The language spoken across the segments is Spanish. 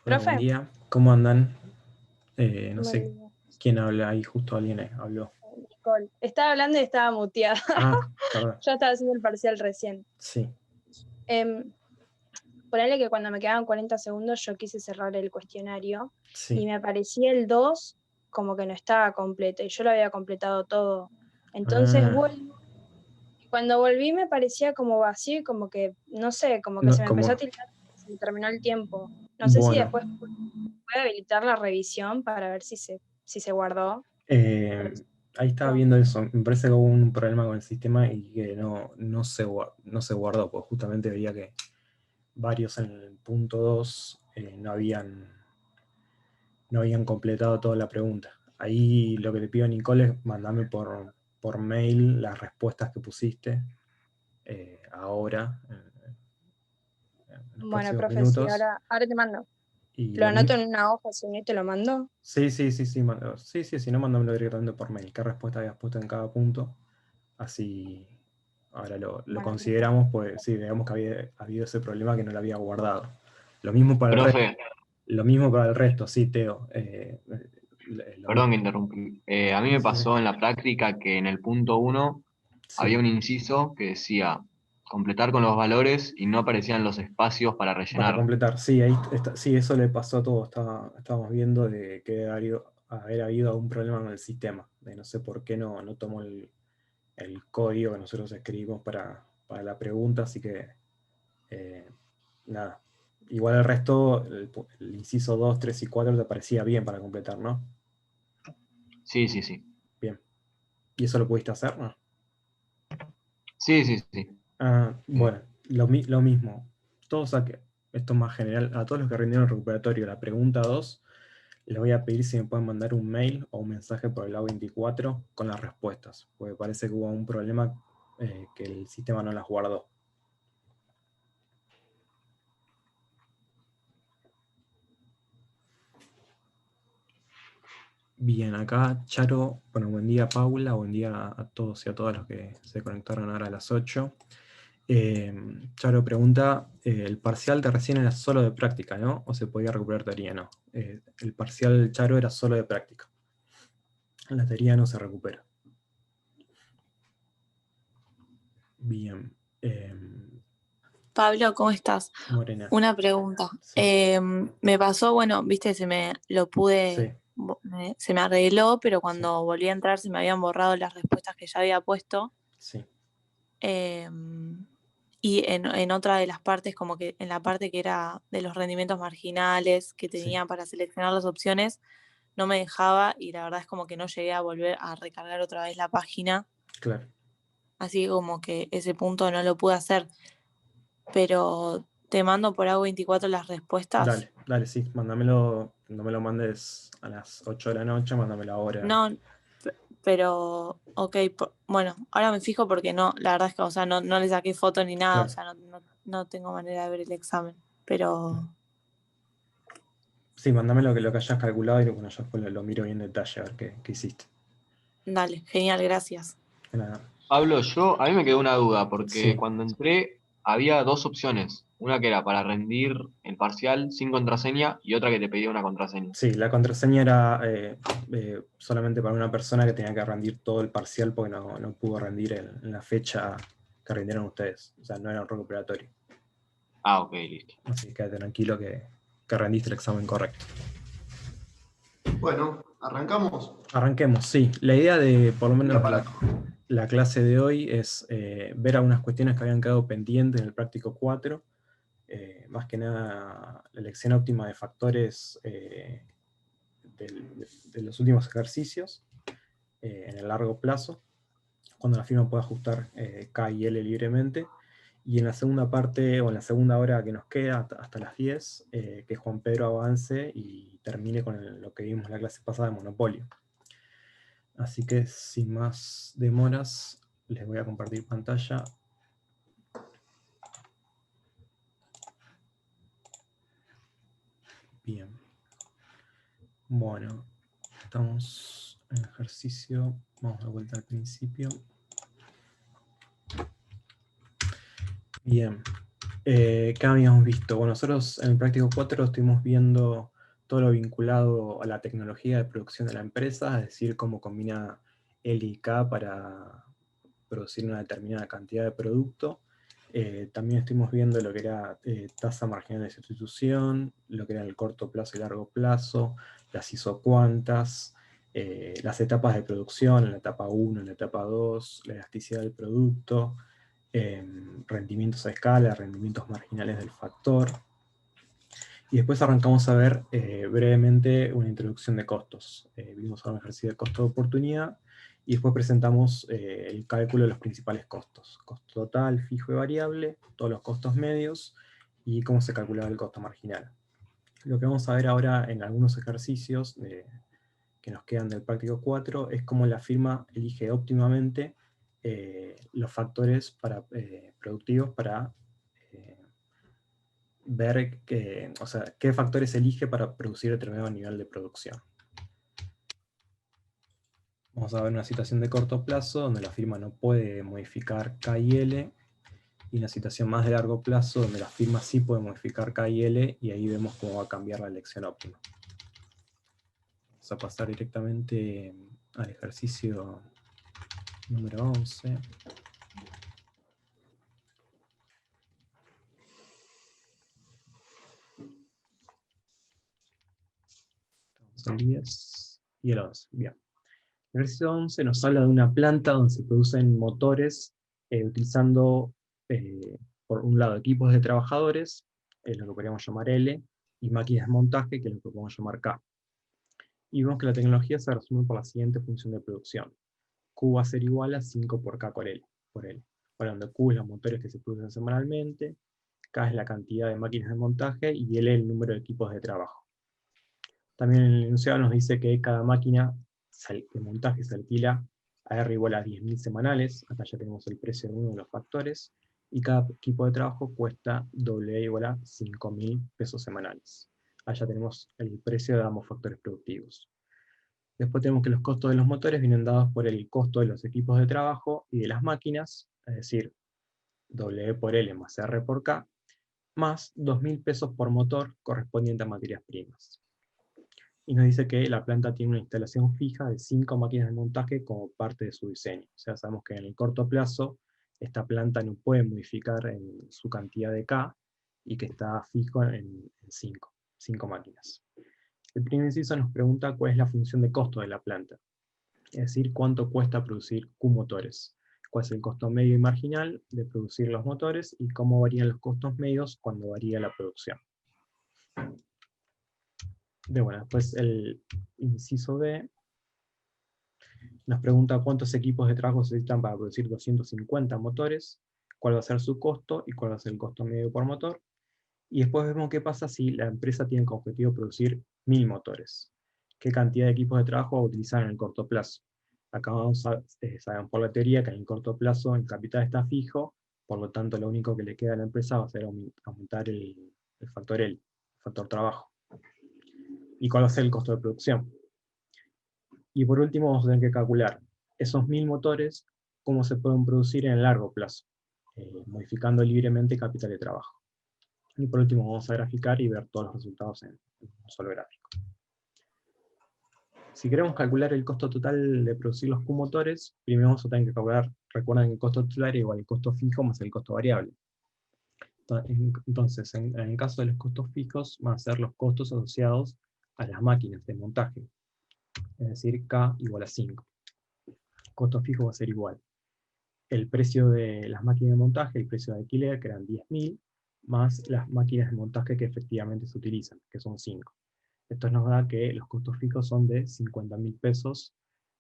Hola, buen Profe, día. ¿Cómo andan? No buen sé día. quién habla ahí, justo alguien habló. Nicole. Estaba hablando y estaba muteada. Ah, perdón. Yo estaba haciendo el parcial recién. Sí, Em, Ponele que cuando me quedaban 40 segundos yo quise cerrar el cuestionario y sí. me aparecía el 2 como que no estaba completo y yo lo había completado todo. Entonces Ah, vuelvo y cuando volví me parecía como vacío y como que, no sé, como que se no, me empezó a como, tildar, se me terminó el tiempo. No sé si bueno, después puede habilitar la revisión para ver si se guardó. Pero eh, ahí estaba viendo eso. Me parece que hubo un problema con el sistema y que no se guardó, pues justamente veía que varios en el punto 2 no habían completado toda la pregunta. Ahí lo que le pido a Nicole es mandame por mail las respuestas que pusiste ahora, en los Bueno, próximos profe, sí, minutos. ahora te mando. Y Lo lo anoto mismo. en una hoja, si no te lo mando. Sí, sí, sí, sí, sí, sí, si no, mándamelo directamente por mail. ¿Qué respuesta habías puesto en cada punto? Así ahora lo Bueno, profe. consideramos, pues sí, veamos que había habido ese problema que no lo había guardado. Lo mismo para el resto. Profe, Lo mismo para el resto, sí, Teo. Lo perdón mismo. que interrumpí. A mí me Sí, sí, pasó en la práctica que en el punto uno había sí. un inciso que decía completar con los valores y no aparecían los espacios para Para rellenar. completar, sí, ahí está, sí, eso le pasó a todos. Estábamos viendo de que haber habido algún problema con el sistema. De no sé por qué no tomó el código que nosotros escribimos para la pregunta, así que eh, nada. Igual el resto, el inciso 2 3 y 4 te parecía bien para completar, ¿no? Sí, sí, sí. Bien. ¿Y eso lo pudiste hacer, no? Sí, sí, sí. Ah, Eh, bueno, lo mismo. Todos esto es más general, a todos los que rindieron el recuperatorio, la pregunta 2 les voy a pedir si me pueden mandar un mail o un mensaje por el lado 24 con las respuestas, porque parece que hubo un problema que el sistema no las guardó. Bien, acá Charo, bueno, buen día Paula, buen día a todos y a todas los que se conectaron ahora a las 8. Charo pregunta, el parcial de recién era solo de práctica, ¿no? ¿O se podía recuperar teoría? No. El parcial Charo era solo de práctica. La teoría no se recupera. Bien. Pablo, ¿cómo estás? Morena. Una pregunta. Sí, Me pasó, bueno, viste, sí, se me arregló, pero sí, cuando volví a entrar se me habían borrado las respuestas que ya había puesto. sí, Y en otra de las partes, como que en la parte que era de los rendimientos marginales que sí, tenía para seleccionar las opciones, no me dejaba y la verdad es como que no llegué a volver a recargar otra vez la página. claro. Así como que ese punto no lo pude hacer. Pero te mando por A24 las respuestas. Dale, dale, sí, mándamelo, no me lo mandes a las 8 de la noche, mándamelo ahora. No, pero, ok, bueno, ahora me fijo porque no, la verdad es que, o sea, no le saqué foto ni nada, o Claro. sea, no tengo manera de ver el examen, pero Sí, mándame lo que hayas calculado y bueno, yo después lo miro bien en detalle a ver qué hiciste. dale, genial, gracias. De nada. Pablo, a mí me quedó una duda porque Sí, cuando entré había dos opciones. Una que era para rendir el parcial sin contraseña y otra que te pedía una contraseña. sí, la contraseña era solamente para una persona que tenía que rendir todo el parcial porque no pudo rendir en la fecha que rindieron ustedes. O sea, no era un recuperatorio. Ah, ok, listo. Así que quédate tranquilo que rendiste el examen correcto. Bueno, arrancamos. Arranquemos, sí. La idea de por lo El menos aparato. la clase de hoy es ver algunas cuestiones que habían quedado pendientes en el práctico 4. Más que nada la elección óptima de factores de los últimos ejercicios en el largo plazo, cuando la firma puede ajustar K y L libremente. Y en la segunda parte, o en la segunda hora que nos queda, hasta las 10, que Juan Pedro avance y termine con lo que vimos en la clase pasada de monopolio. Así que sin más demoras, les voy a compartir pantalla. Bien. Bueno, estamos en ejercicio. Vamos de vuelta al principio. Bien. ¿Qué habíamos visto? Bueno, nosotros en el práctico 4 estuvimos viendo todo lo vinculado a la tecnología de producción de la empresa, es decir, cómo combina L y K para producir una determinada cantidad de producto. También estuvimos viendo lo que era tasa marginal de sustitución, lo que era el corto plazo y largo plazo, las isocuantas, las etapas de producción, la etapa 1, la etapa 2, la elasticidad del producto, rendimientos a escala, rendimientos marginales del factor. Y después arrancamos a ver brevemente una introducción de costos. Vimos ahora un ejercicio de costo de oportunidad y después presentamos el cálculo de los principales costos. Costo total, fijo y variable, todos los costos medios y cómo se calculaba el costo marginal. Lo que vamos a ver ahora en algunos ejercicios que nos quedan del práctico 4 es cómo la firma elige óptimamente los factores productivos para ver qué factores elige para producir determinado nivel de producción. Vamos a ver una situación de corto plazo donde la firma no puede modificar K y L, y una situación más de largo plazo donde la firma sí puede modificar K y L, y ahí vemos cómo va a cambiar la elección óptima. Vamos a pasar directamente al ejercicio número 11. El 10 y el 11. Bien. El ejercicio 11 nos habla de una planta donde se producen motores utilizando, por un lado, equipos de trabajadores, lo que podríamos llamar L, y máquinas de montaje, que es lo que podemos llamar K. Y vemos que la tecnología se resume por la siguiente función de producción. Q va a ser igual a 5 por K por L. Bueno, donde Q es los motores que se producen semanalmente, K es la cantidad de máquinas de montaje, y L es el número de equipos de trabajo. También en el enunciado nos dice que cada máquina de montaje se alquila a R igual a 10.000 semanales, acá ya tenemos el precio de uno de los factores, y cada equipo de trabajo cuesta W igual a 5.000 pesos semanales. Allá tenemos el precio de ambos factores productivos. Después tenemos que los costos de los motores vienen dados por el costo de los equipos de trabajo y de las máquinas, es decir, W por L más R por K, más 2.000 pesos por motor correspondiente a materias primas. Y nos dice que la planta tiene una instalación fija de 5 máquinas de montaje como parte de su diseño. O sea, sabemos que en el corto plazo esta planta no puede modificar en su cantidad de K y que está fijo en 5 máquinas. El primer inciso nos pregunta cuál es la función de costo de la planta, es decir, cuánto cuesta producir Q motores, cuál es el costo medio y marginal de producir los motores y cómo varían los costos medios cuando varía la producción. Después el inciso B nos pregunta cuántos equipos de trabajo se necesitan para producir 250 motores, cuál va a ser su costo y cuál va a ser el costo medio por motor. Y después vemos qué pasa si la empresa tiene como objetivo producir 1000 motores. ¿Qué cantidad de equipos de trabajo va a utilizar en el corto plazo? Acá sabemos por la teoría que en el corto plazo el capital está fijo, por lo tanto lo único que le queda a la empresa va a ser aumentar el factor L, el factor trabajo. ¿Y cuál va a ser el costo de producción? Y por último vamos a tener que calcular esos 1000 motores, cómo se pueden producir en el largo plazo, modificando libremente capital de trabajo. Y por último vamos a graficar y ver todos los resultados en un solo gráfico. Si queremos calcular el costo total de producir los Q motores, primero vamos a tener que calcular, recuerden que el costo total es igual al costo fijo más el costo variable. Entonces, en el caso de los costos fijos, van a ser los costos asociados a las máquinas de montaje, es decir, K igual a 5. Costo fijo va a ser igual el precio de las máquinas de montaje, el precio de alquiler, que eran 10.000, más las máquinas de montaje que efectivamente se utilizan, que son 5. Esto nos da que los costos fijos son de 50.000 pesos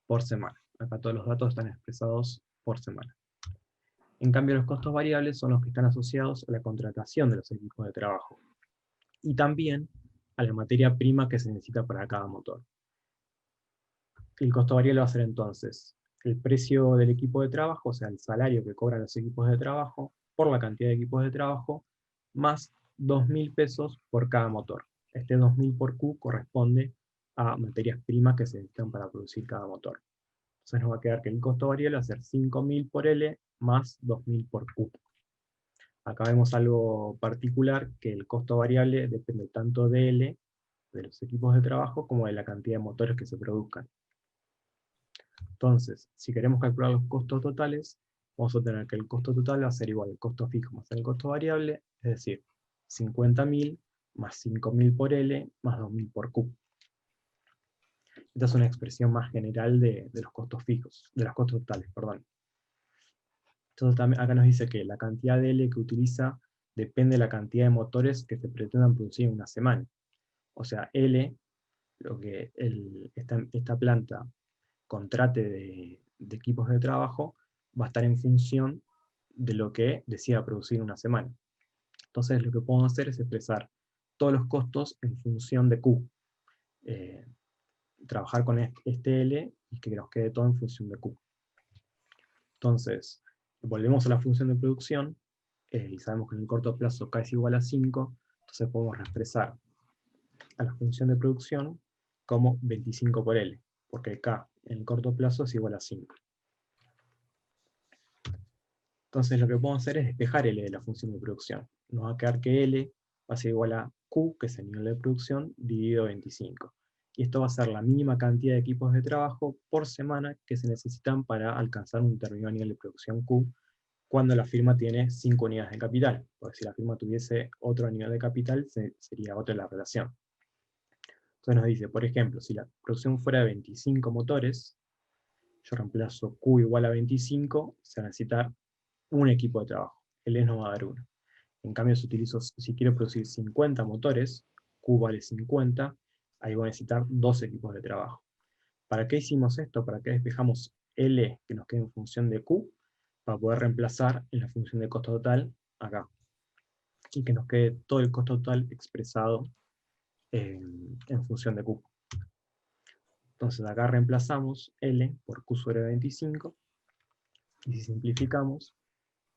por semana. Acá todos los datos están expresados por semana. En cambio, los costos variables son los que están asociados a la contratación de los equipos de trabajo, y también a la materia prima que se necesita para cada motor. El costo variable va a ser entonces el precio del equipo de trabajo, o sea, el salario que cobran los equipos de trabajo, por la cantidad de equipos de trabajo, más 2.000 pesos por cada motor. Este 2.000 por Q corresponde a materias primas que se necesitan para producir cada motor. Entonces nos va a quedar que el costo variable va a ser 5.000 por L más 2.000 por Q. Acá vemos algo particular, que el costo variable depende tanto de L, de los equipos de trabajo, como de la cantidad de motores que se produzcan. Entonces, si queremos calcular los costos totales, vamos a tener que el costo total va a ser igual al costo fijo más el costo variable, es decir, 50.000 más 5.000 por L más 2.000 por Q. Esta es una expresión más general de los costos fijos, de los costos totales, perdón. Entonces también acá nos dice que la cantidad de L que utiliza depende de la cantidad de motores que se pretendan producir en una semana. O sea, L, lo que esta planta contrate de equipos de trabajo, va a estar en función de lo que decida producir en una semana. Entonces lo que podemos hacer es expresar todos los costos en función de Q. Trabajar con este L y que nos quede todo en función de Q. Entonces, volvemos a la función de producción, y sabemos que en el corto plazo K es igual a 5, entonces podemos expresar a la función de producción como 25 por L, porque K en el corto plazo es igual a 5. Entonces lo que podemos hacer es despejar L de la función de producción. Nos va a quedar que L va a ser igual a Q, que es el nivel de producción, dividido 25. Y esto va a ser la mínima cantidad de equipos de trabajo por semana que se necesitan para alcanzar un determinado nivel de producción Q, cuando la firma tiene 5 unidades de capital. Porque si la firma tuviese otro nivel de capital, sería otra la relación. Entonces nos dice, por ejemplo, si la producción fuera de 25 motores, yo reemplazo Q igual a 25, se va a necesitar un equipo de trabajo. El E nos va a dar 1. En cambio, si quiero producir 50 motores, Q vale 50, ahí voy a necesitar 2 equipos de trabajo. ¿Para qué hicimos esto? ¿Para qué despejamos L que nos quede en función de Q? Para poder reemplazar en la función de costo total acá. Y que nos quede todo el costo total expresado en función de Q. Entonces acá reemplazamos L por Q sobre 25, y si simplificamos,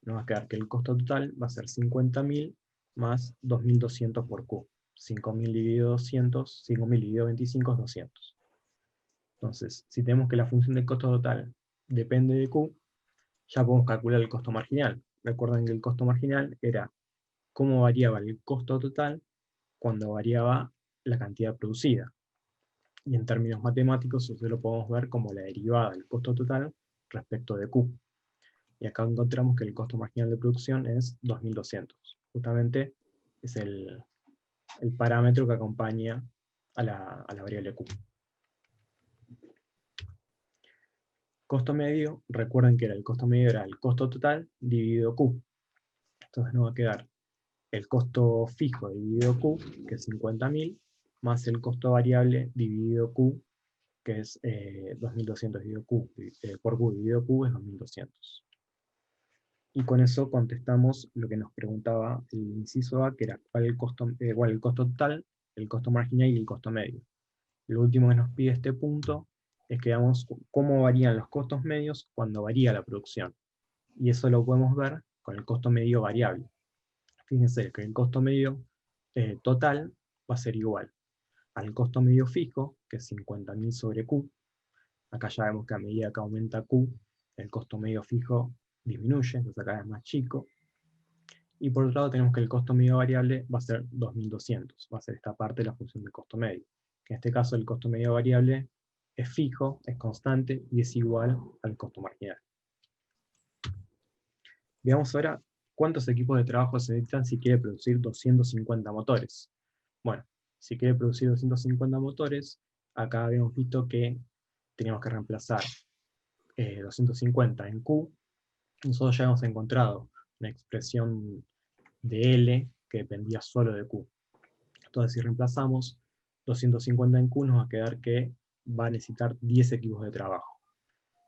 nos va a quedar que el costo total va a ser 50.000 más 2.200 por Q. 5.000 dividido 200, 5.000 dividido 25 es 200. Entonces, si tenemos que la función del costo total depende de Q, ya podemos calcular el costo marginal. Recuerden que el costo marginal era cómo variaba el costo total cuando variaba la cantidad producida. Y en términos matemáticos, eso lo podemos ver como la derivada del costo total respecto de Q. Y acá encontramos que el costo marginal de producción es 2.200. Justamente es el parámetro que acompaña a la variable Q. Costo medio, recuerden que el costo medio era el costo total dividido Q. Entonces nos va a quedar el costo fijo dividido Q, que es 50.000, más el costo variable dividido Q, que es 2.200 dividido Q, por Q dividido Q es 2.200. Y con eso contestamos lo que nos preguntaba el inciso A, que era cuál el costo total, el costo marginal y el costo medio. Lo último que nos pide este punto es que veamos cómo varían los costos medios cuando varía la producción. Y eso lo podemos ver con el costo medio variable. Fíjense que el costo medio total va a ser igual al costo medio fijo, que es 50.000 sobre Q. Acá ya vemos que a medida que aumenta Q, el costo medio fijo disminuye, entonces acá es más chico. Y por otro lado tenemos que el costo medio variable va a ser 2.200, va a ser esta parte de la función del costo medio. En este caso el costo medio variable es fijo, es constante y es igual al costo marginal. Veamos ahora cuántos equipos de trabajo se necesitan si quiere producir 250 motores. Bueno, si quiere producir 250 motores, acá habíamos visto que teníamos que reemplazar 250 en Q. Nosotros ya hemos encontrado una expresión de L que dependía solo de Q. Entonces si reemplazamos 250 en Q, nos va a quedar que va a necesitar 10 equipos de trabajo.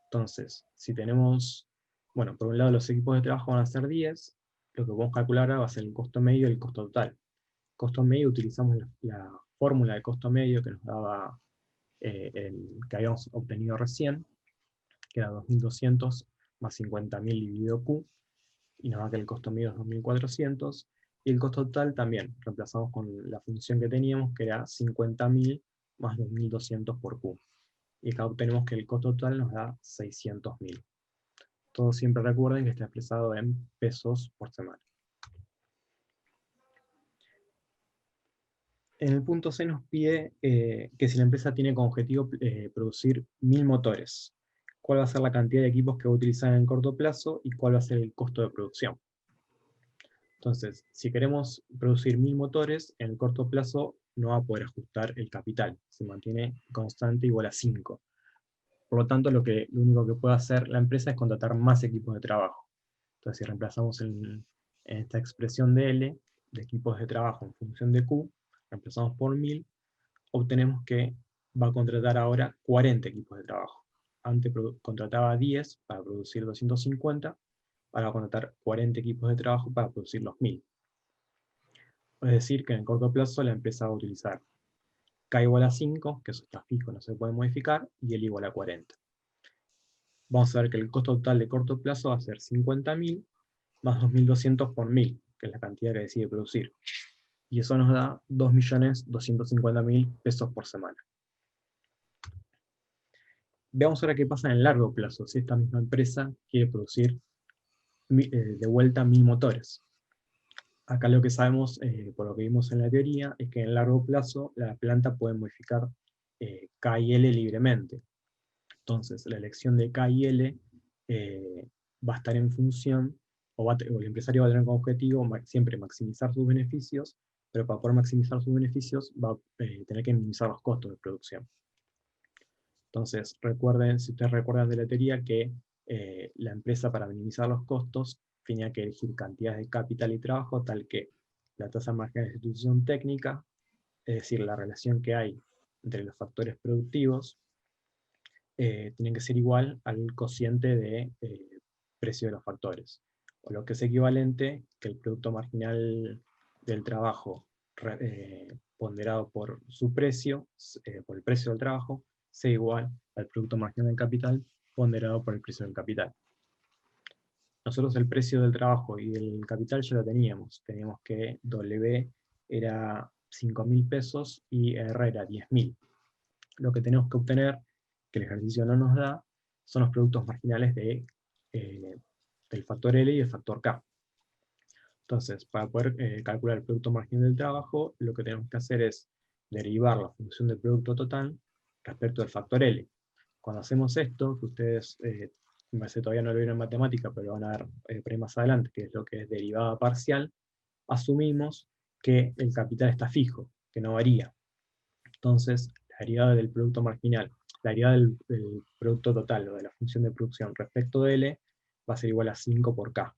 Entonces, si tenemos, bueno, por un lado los equipos de trabajo van a ser 10, lo que podemos calcular ahora va a ser el costo medio y el costo total. Costo medio, utilizamos la fórmula de costo medio que nos daba que habíamos obtenido recién, que era 2.200 más 50.000 dividido Q, y nos da que el costo medio es 2.400, y el costo total también, reemplazamos con la función que teníamos, que era 50.000 más 2.200 por Q. Y acá obtenemos que el costo total nos da 600.000. Todos siempre recuerden que está expresado en pesos por semana. En el punto C nos pide que si la empresa tiene como objetivo producir 1000 motores, cuál va a ser la cantidad de equipos que va a utilizar en el corto plazo y cuál va a ser el costo de producción. Entonces, si queremos producir 1000 motores, en el corto plazo no va a poder ajustar el capital, se mantiene constante igual a 5. Por lo tanto, lo único que puede hacer la empresa es contratar más equipos de trabajo. Entonces, si reemplazamos en esta expresión de L, de equipos de trabajo en función de Q, reemplazamos por 1000, obtenemos que va a contratar ahora 40 equipos de trabajo. Antes contrataba 10 para producir 250, para contratar 40 equipos de trabajo para producir los 1000. Es decir, que en el corto plazo la empresa va a utilizar K igual a 5, que eso está fijo, no se puede modificar, y L igual a 40. Vamos a ver que el costo total de corto plazo va a ser 50.000 más 2.200 por 1000, que es la cantidad que decide producir. Y eso nos da 2.250.000 pesos por semana. Veamos ahora qué pasa en el largo plazo, si esta misma empresa quiere producir de vuelta 1000 motores. Acá lo que sabemos, por lo que vimos en la teoría, es que en el largo plazo la planta puede modificar K y L libremente. Entonces, la elección de K y L va a estar en función, o el empresario va a tener como objetivo siempre maximizar sus beneficios, pero para poder maximizar sus beneficios va a tener que minimizar los costos de producción. Entonces, recuerden, si ustedes recuerdan de la teoría, que la empresa, para minimizar los costos, tenía que elegir cantidades de capital y trabajo tal que la tasa marginal de sustitución técnica, es decir, la relación que hay entre los factores productivos, tiene que ser igual al cociente de precio de los factores, o lo que es equivalente que el producto marginal del trabajo ponderado por su precio, por el precio del trabajo, sea igual al producto marginal del capital ponderado por el precio del capital. Nosotros el precio del trabajo y del capital ya lo teníamos que W era 5.000 pesos y R era 10.000. Lo que tenemos que obtener, que el ejercicio no nos da, son los productos marginales del factor L y el factor K. Entonces, para poder calcular el producto marginal del trabajo, lo que tenemos que hacer es derivar la función del producto total respecto al factor L. Cuando hacemos esto, que ustedes, me parece todavía no lo vieron en matemática, pero van a ver por ahí más adelante, que es lo que es derivada parcial, asumimos que el capital está fijo, que no varía. Entonces, la derivada del producto marginal, la derivada del producto total, o de la función de producción respecto de L, va a ser igual a 5 por K.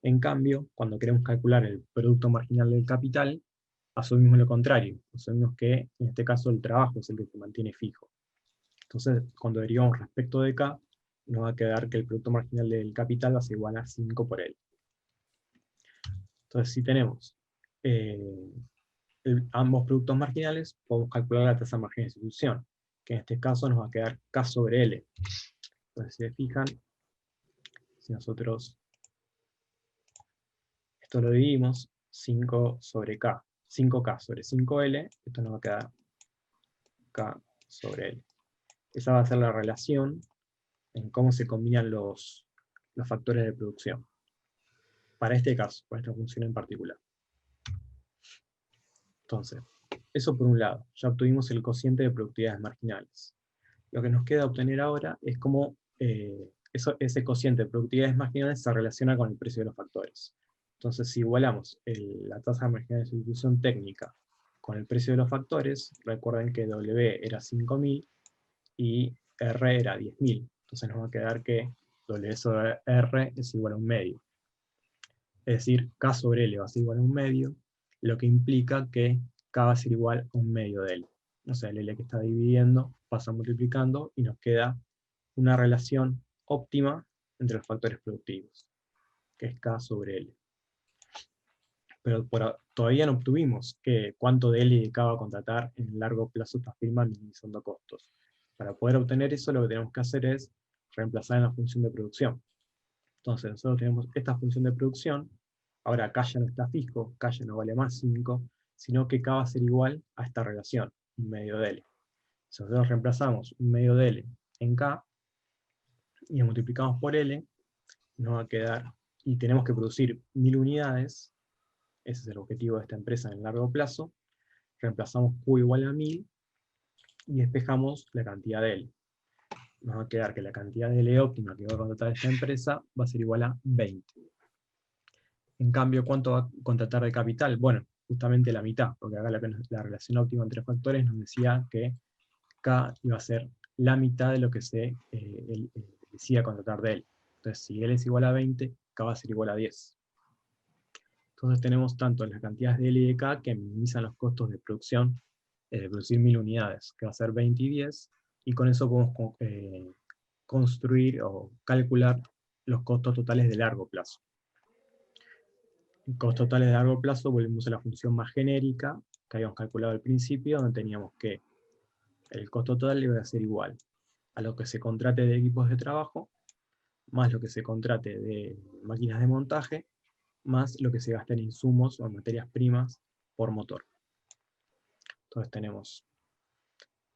En cambio, cuando queremos calcular el producto marginal del capital, asumimos lo contrario. Asumimos que, en este caso, el trabajo es el que se mantiene fijo. Entonces, cuando derivamos respecto de K, nos va a quedar que el producto marginal del capital va a ser igual a 5 por L. Entonces, si tenemos ambos productos marginales, podemos calcular la tasa marginal de sustitución, que en este caso nos va a quedar K sobre L. Entonces, si se fijan, si nosotros esto lo dividimos, 5 sobre K, 5K sobre 5L, esto nos va a quedar K sobre L. Esa va a ser la relación en cómo se combinan los factores de producción. Para este caso, para esta función en particular. Entonces, eso por un lado, ya obtuvimos el cociente de productividades marginales. Lo que nos queda obtener ahora es cómo ese cociente de productividades marginales se relaciona con el precio de los factores. Entonces, si igualamos la tasa marginal de sustitución técnica con el precio de los factores, recuerden que W era 5.000 y R era 10.000. Entonces nos va a quedar que W sobre R es igual a un medio. Es decir, K sobre L va a ser igual a un medio, lo que implica que K va a ser igual a un medio de L. O sea, el L que está dividiendo pasa multiplicando y nos queda una relación óptima entre los factores productivos, que es K sobre L. Pero todavía no obtuvimos cuánto de L y de K va a contratar en el largo plazo esta firma minimizando costos. Para poder obtener eso, lo que tenemos que hacer es reemplazar en la función de producción. Entonces, nosotros tenemos esta función de producción, ahora K ya no está fijo, K ya no vale más 5, sino que K va a ser igual a esta relación, un medio de L. Si nosotros reemplazamos un medio de L en K, y lo multiplicamos por L, nos va a quedar, y tenemos que producir 1000 unidades, ese es el objetivo de esta empresa en el largo plazo, reemplazamos Q igual a 1000 y despejamos la cantidad de L. Nos va a quedar que la cantidad de L óptima que va a contratar esta empresa va a ser igual a 20. En cambio, ¿cuánto va a contratar de capital? Bueno, justamente la mitad, porque acá la relación óptima entre factores nos decía que K iba a ser la mitad de lo que se decía contratar de L. Entonces, si L es igual a 20, K va a ser igual a 10. Entonces tenemos tanto las cantidades de L y de K que minimizan los costos de producción, de producir 1000 unidades, que va a ser 20 y 10, y con eso podemos construir o calcular los costos totales de largo plazo. En costos totales de largo plazo volvemos a la función más genérica que habíamos calculado al principio, donde teníamos que el costo total iba a ser igual a lo que se contrate de equipos de trabajo, más lo que se contrate de máquinas de montaje, más lo que se gasta en insumos o en materias primas por motor. Entonces tenemos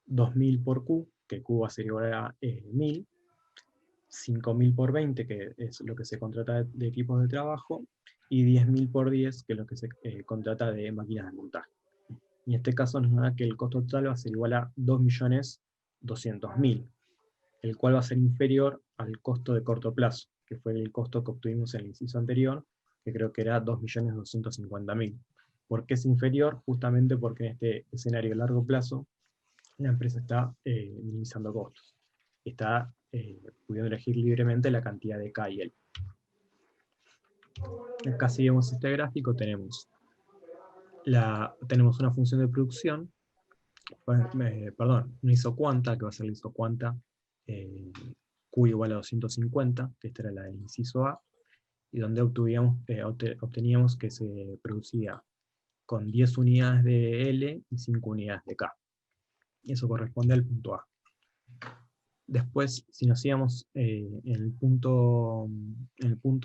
2000 por Q, que Q va a ser igual a 1000, 5000 por 20, que es lo que se contrata de equipos de trabajo, y 10.000 por 10, que es lo que se contrata de máquinas de montaje. Y en este caso nos da que el costo total va a ser igual a 2.200.000, el cual va a ser inferior al costo de corto plazo, que fue el costo que obtuvimos en el inciso anterior, que creo que era 2.250.000. ¿Por qué es inferior? Justamente porque en este escenario de largo plazo, la empresa está minimizando costos. Está pudiendo elegir libremente la cantidad de K y L. Acá si vemos este gráfico tenemos una función de producción, perdón, una isocuanta, que va a ser la isocuanta Q igual a 250, que esta era la del inciso A, y donde obteníamos que se producía con 10 unidades de L y 5 unidades de K. Y eso corresponde al punto A. Después, si nos íbamos en el punto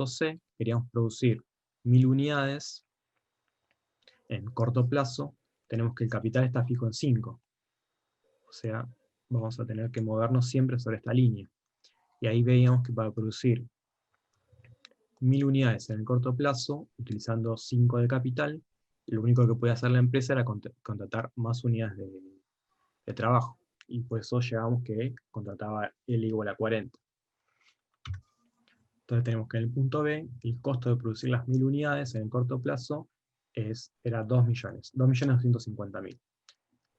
C, queríamos producir 1000 unidades en corto plazo, tenemos que el capital está fijo en 5. O sea, vamos a tener que movernos siempre sobre esta línea. Y ahí veíamos que para producir 1000 unidades en el corto plazo, utilizando 5 de capital, lo único que podía hacer la empresa era contratar más unidades de trabajo. Y por eso llegamos que contrataba L igual a 40. Entonces tenemos que en el punto B, el costo de producir las 1000 unidades en el corto plazo era 2 millones, 2.250.000,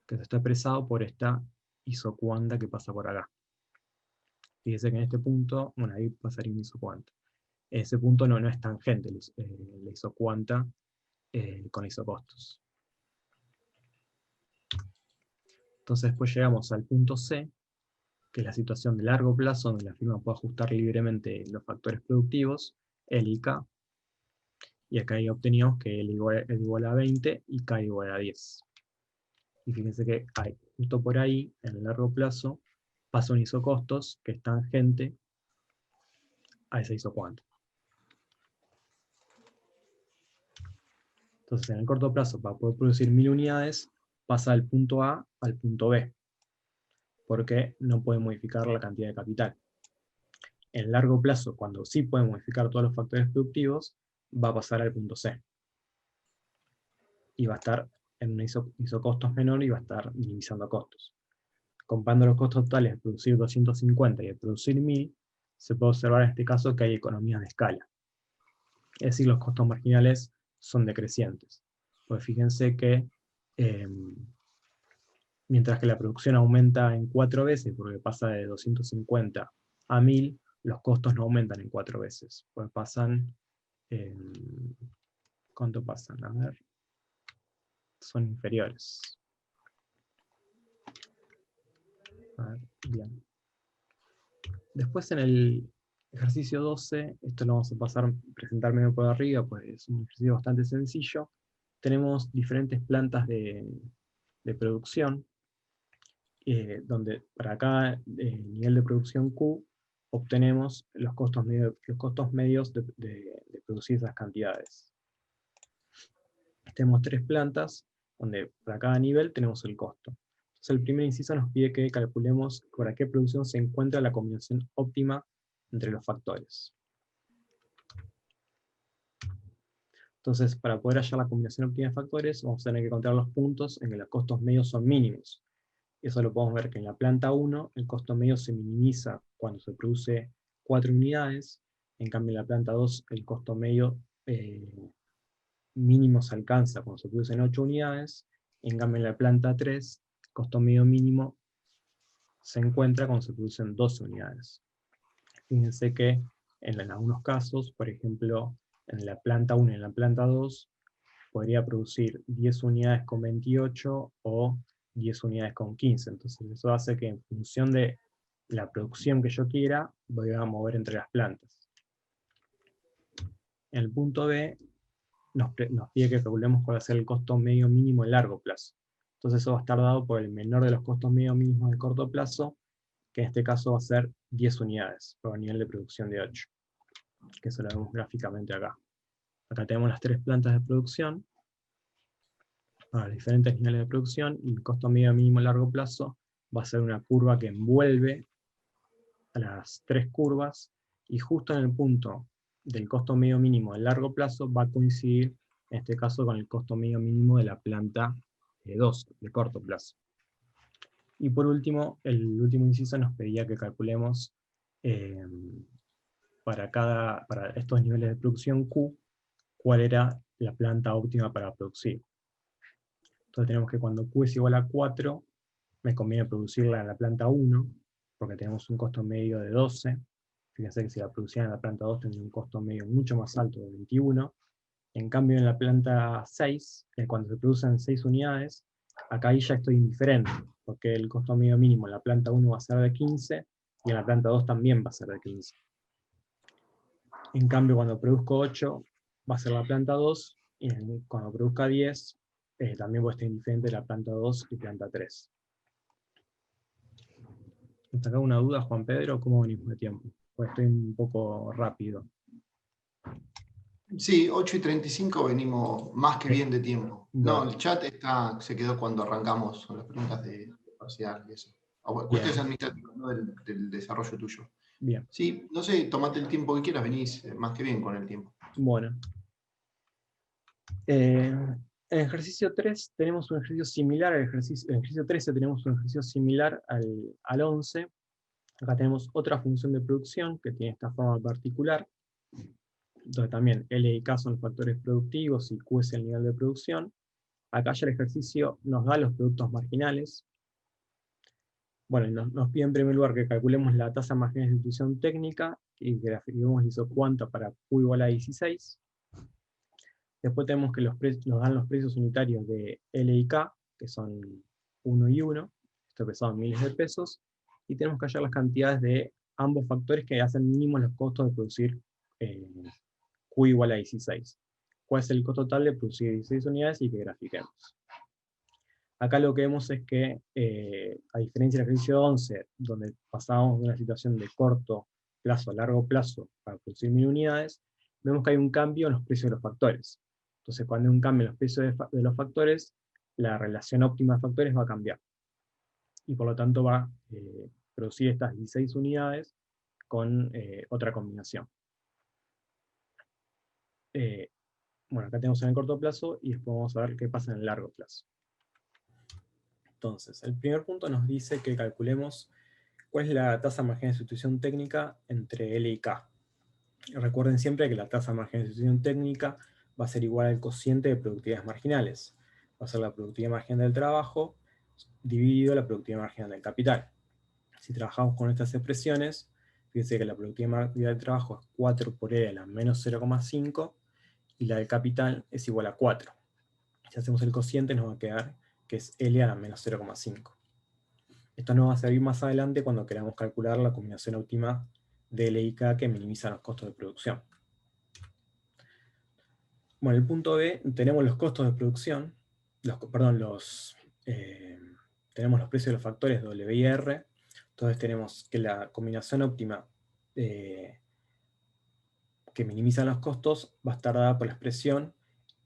que está expresado por esta isocuanta que pasa por acá. Fíjese que en este punto, bueno, ahí pasaría un isocuanta. En ese punto no es tangente la isocuanta con isocostos. Entonces después llegamos al punto C, que es la situación de largo plazo, donde la firma puede ajustar libremente los factores productivos, L y K, y acá ahí obteníamos que L es igual a 20 y K igual a 10. Y fíjense que justo por ahí, en el largo plazo, pasa un isocostos que es tangente a esa isocuanta. Entonces, en el corto plazo, para poder producir 1000 unidades, pasa del punto A al punto B, porque no puede modificar la cantidad de capital. En el largo plazo, cuando sí puede modificar todos los factores productivos, va a pasar al punto C. Y va a estar en un isocostos menor y va a estar minimizando costos. Comparando los costos totales de producir 250 y de producir 1000, se puede observar en este caso que hay economías de escala. Es decir, los costos marginales son decrecientes. Pues fíjense que mientras que la producción aumenta en 4 veces, porque pasa de 250 a 1000, los costos no aumentan en 4 veces. Pues pasan, ¿cuánto pasan? A ver, son inferiores. A ver, bien. Después en el ejercicio 12, esto lo vamos a presentar medio por arriba, pues es un ejercicio bastante sencillo. Tenemos diferentes plantas de producción, donde para cada nivel de producción Q obtenemos los costos medios de producir esas cantidades. Tenemos 3 plantas, donde para cada nivel tenemos el costo. Entonces el primer inciso nos pide que calculemos para qué producción se encuentra la combinación óptima entre los factores. Entonces Entonces, para poder hallar la combinación óptima de factores, vamos a tener que encontrar los puntos en que los costos medios son mínimos. Eso lo podemos ver que en la planta 1, el costo medio se minimiza cuando se produce 4 unidades, en cambio en la planta 2, el costo medio mínimo se alcanza cuando se producen 8 unidades, en cambio en la planta 3, el costo medio mínimo se encuentra cuando se producen 12 unidades. Fíjense que en algunos casos, por ejemplo, en la planta 1 y en la planta 2, podría producir 10 unidades con 28 o 10 unidades con 15. Entonces eso hace que en función de la producción que yo quiera, voy a mover entre las plantas. En el punto B, nos pide que calculemos cuál va a ser el costo medio mínimo en largo plazo. Entonces eso va a estar dado por el menor de los costos medio mínimos de corto plazo, que en este caso va a ser 10 unidades, por nivel de producción de 8, que eso lo vemos gráficamente acá. Acá tenemos las 3 plantas de producción, a los diferentes niveles de producción, y el costo medio mínimo a largo plazo va a ser una curva que envuelve a las 3 curvas, y justo en el punto del costo medio mínimo a largo plazo va a coincidir, en este caso, con el costo medio mínimo de la planta 2, de corto plazo. Y por último, el último inciso nos pedía que calculemos para estos niveles de producción Q, cuál era la planta óptima para producir. Entonces tenemos que cuando Q es igual a 4, me conviene producirla en la planta 1, porque tenemos un costo medio de 12. Fíjense que si la produciera en la planta 2 tendría un costo medio mucho más alto de 21. En cambio en la planta 6, cuando se producen 6 unidades, acá ahí ya estoy indiferente, porque el costo medio mínimo en la planta 1 va a ser de 15, y en la planta 2 también va a ser de 15. En cambio cuando produzco 8, va a ser la planta 2, y cuando produzca 10, también voy a estar indiferente de la planta 2 y planta 3. ¿Hasta acá una duda, Juan Pedro? ¿Cómo venimos de tiempo? Pues estoy un poco rápido. Sí, 8:35 venimos más que bien de tiempo. Bueno. No, el chat se quedó cuando arrancamos con las preguntas de parcial y eso. Cuestiones administrativas, ¿no? del desarrollo tuyo. Bien. Sí, no sé, tomate el tiempo que quieras, venís más que bien con el tiempo. Bueno. En el ejercicio 3 tenemos un ejercicio similar al ejercicio, en el ejercicio 13 tenemos un ejercicio similar al 11. Acá tenemos otra función de producción que tiene esta forma particular, donde también L y K son los factores productivos y Q es el nivel de producción. Acá ya el ejercicio nos da los productos marginales. Bueno, nos pide en primer lugar que calculemos la tasa marginal de sustitución técnica y grafiquemos la isocuanta para Q igual a 16. Después tenemos que nos dan los precios unitarios de L y K, que son 1 y 1, esto pesado en miles de pesos, y tenemos que hallar las cantidades de ambos factores que hacen mínimos los costos de producir Q igual a 16. ¿Cuál es el costo total de producir 16 unidades? Y que grafiquemos. Acá lo que vemos es que, a diferencia del ejercicio 11, donde pasábamos de una situación de corto plazo a largo plazo para producir 1000 unidades, vemos que hay un cambio en los precios de los factores. Entonces, cuando hay un cambio en los precios de los factores, la relación óptima de factores va a cambiar. Y por lo tanto va a producir estas 16 unidades con otra combinación. Bueno, acá tenemos en el corto plazo y después vamos a ver qué pasa en el largo plazo. Entonces, el primer punto nos dice que calculemos cuál es la tasa marginal de sustitución técnica entre L y K. Recuerden siempre que la tasa marginal de sustitución técnica va a ser igual al cociente de productividades marginales. Va a ser la productividad marginal del trabajo dividido la productividad marginal del capital. Si trabajamos con estas expresiones, fíjense que la productividad marginal del trabajo es 4 por L a la menos 0,5 y la del capital es igual a 4. Si hacemos el cociente nos va a quedar que es L a la menos 0,5. Esto nos va a servir más adelante cuando queramos calcular la combinación óptima de L y K que minimizan los costos de producción. Bueno, en el punto B tenemos los costos de producción, tenemos los precios de los factores W y R, entonces tenemos que la combinación óptima que minimiza los costos va a estar dada por la expresión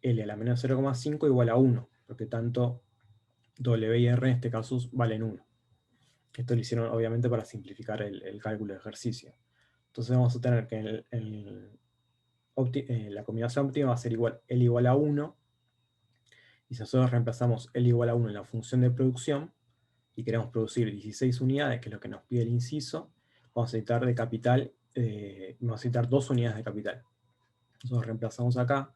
L a la menos 0,5 igual a 1, porque tanto W y R en este caso valen 1. Esto lo hicieron obviamente para simplificar el cálculo de ejercicio. Entonces vamos a tener que la combinación óptima va a ser igual L igual a 1, y si nosotros reemplazamos L igual a 1 en la función de producción, y queremos producir 16 unidades, que es lo que nos pide el inciso, vamos a necesitar de capital, vamos a necesitar 2 unidades de capital. Nosotros reemplazamos acá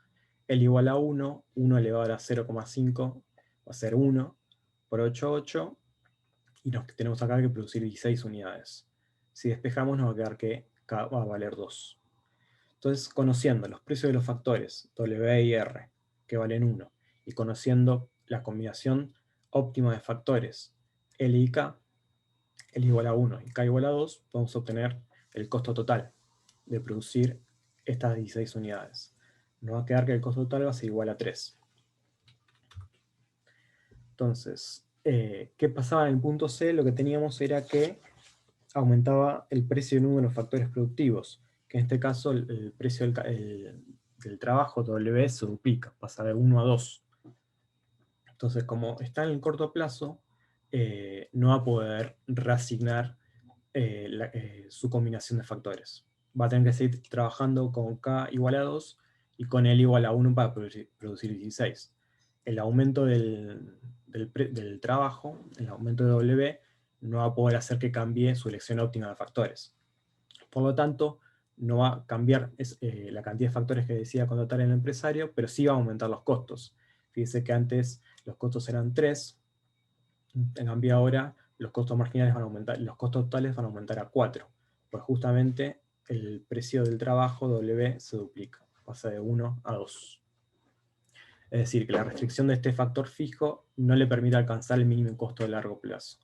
L igual a 1, 1 elevado a la 0,5 va a ser 1 por 8, 8, y tenemos acá que producir 16 unidades. Si despejamos nos va a quedar que K va a valer 2. Entonces, conociendo los precios de los factores W y R, que valen 1, y conociendo la combinación óptima de factores L y K, L igual a 1 y K igual a 2, podemos obtener el costo total de producir estas 16 unidades. Nos va a quedar que el costo total va a ser igual a 3. Entonces, ¿qué pasaba en el punto C? Lo que teníamos era que aumentaba el precio de uno de los factores productivos, que en este caso el precio del trabajo W se duplica, pasa de 1 a 2. Entonces, como está en el corto plazo, no va a poder reasignar su combinación de factores. Va a tener que seguir trabajando con K igual a 2 y con L igual a 1 para producir 16. El aumento del trabajo, el aumento de W, no va a poder hacer que cambie su elección óptima de factores. Por lo tanto, no va a cambiar la cantidad de factores que decida contratar el empresario, pero sí va a aumentar los costos. Fíjense que antes los costos eran 3, en cambio ahora los costos marginales van a aumentar, los costos totales van a aumentar a 4, pues justamente el precio del trabajo W se duplica, pasa de 1 a 2. Es decir, que la restricción de este factor fijo no le permite alcanzar el mínimo costo de largo plazo.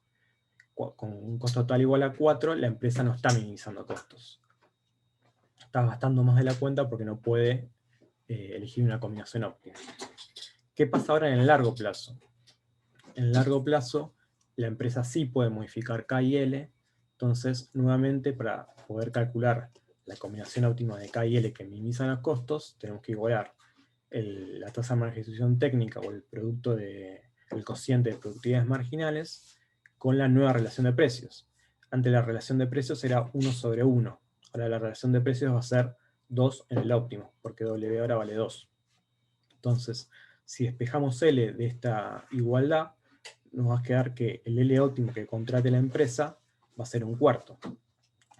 Con un costo total igual a 4, la empresa no está minimizando costos. Está gastando más de la cuenta porque no puede elegir una combinación óptima. ¿Qué pasa ahora en el largo plazo? En el largo plazo, la empresa sí puede modificar K y L, entonces, nuevamente, para poder calcular la combinación óptima de K y L que minimizan los costos, tenemos que igualar la tasa de margen de ejecución técnica o el producto el cociente de productividades marginales con la nueva relación de precios. Antes la relación de precios era 1 sobre 1. Ahora la relación de precios va a ser 2 en el óptimo, porque W ahora vale 2. Entonces, si despejamos L de esta igualdad, nos va a quedar que el L óptimo que contrate la empresa va a ser 1/4.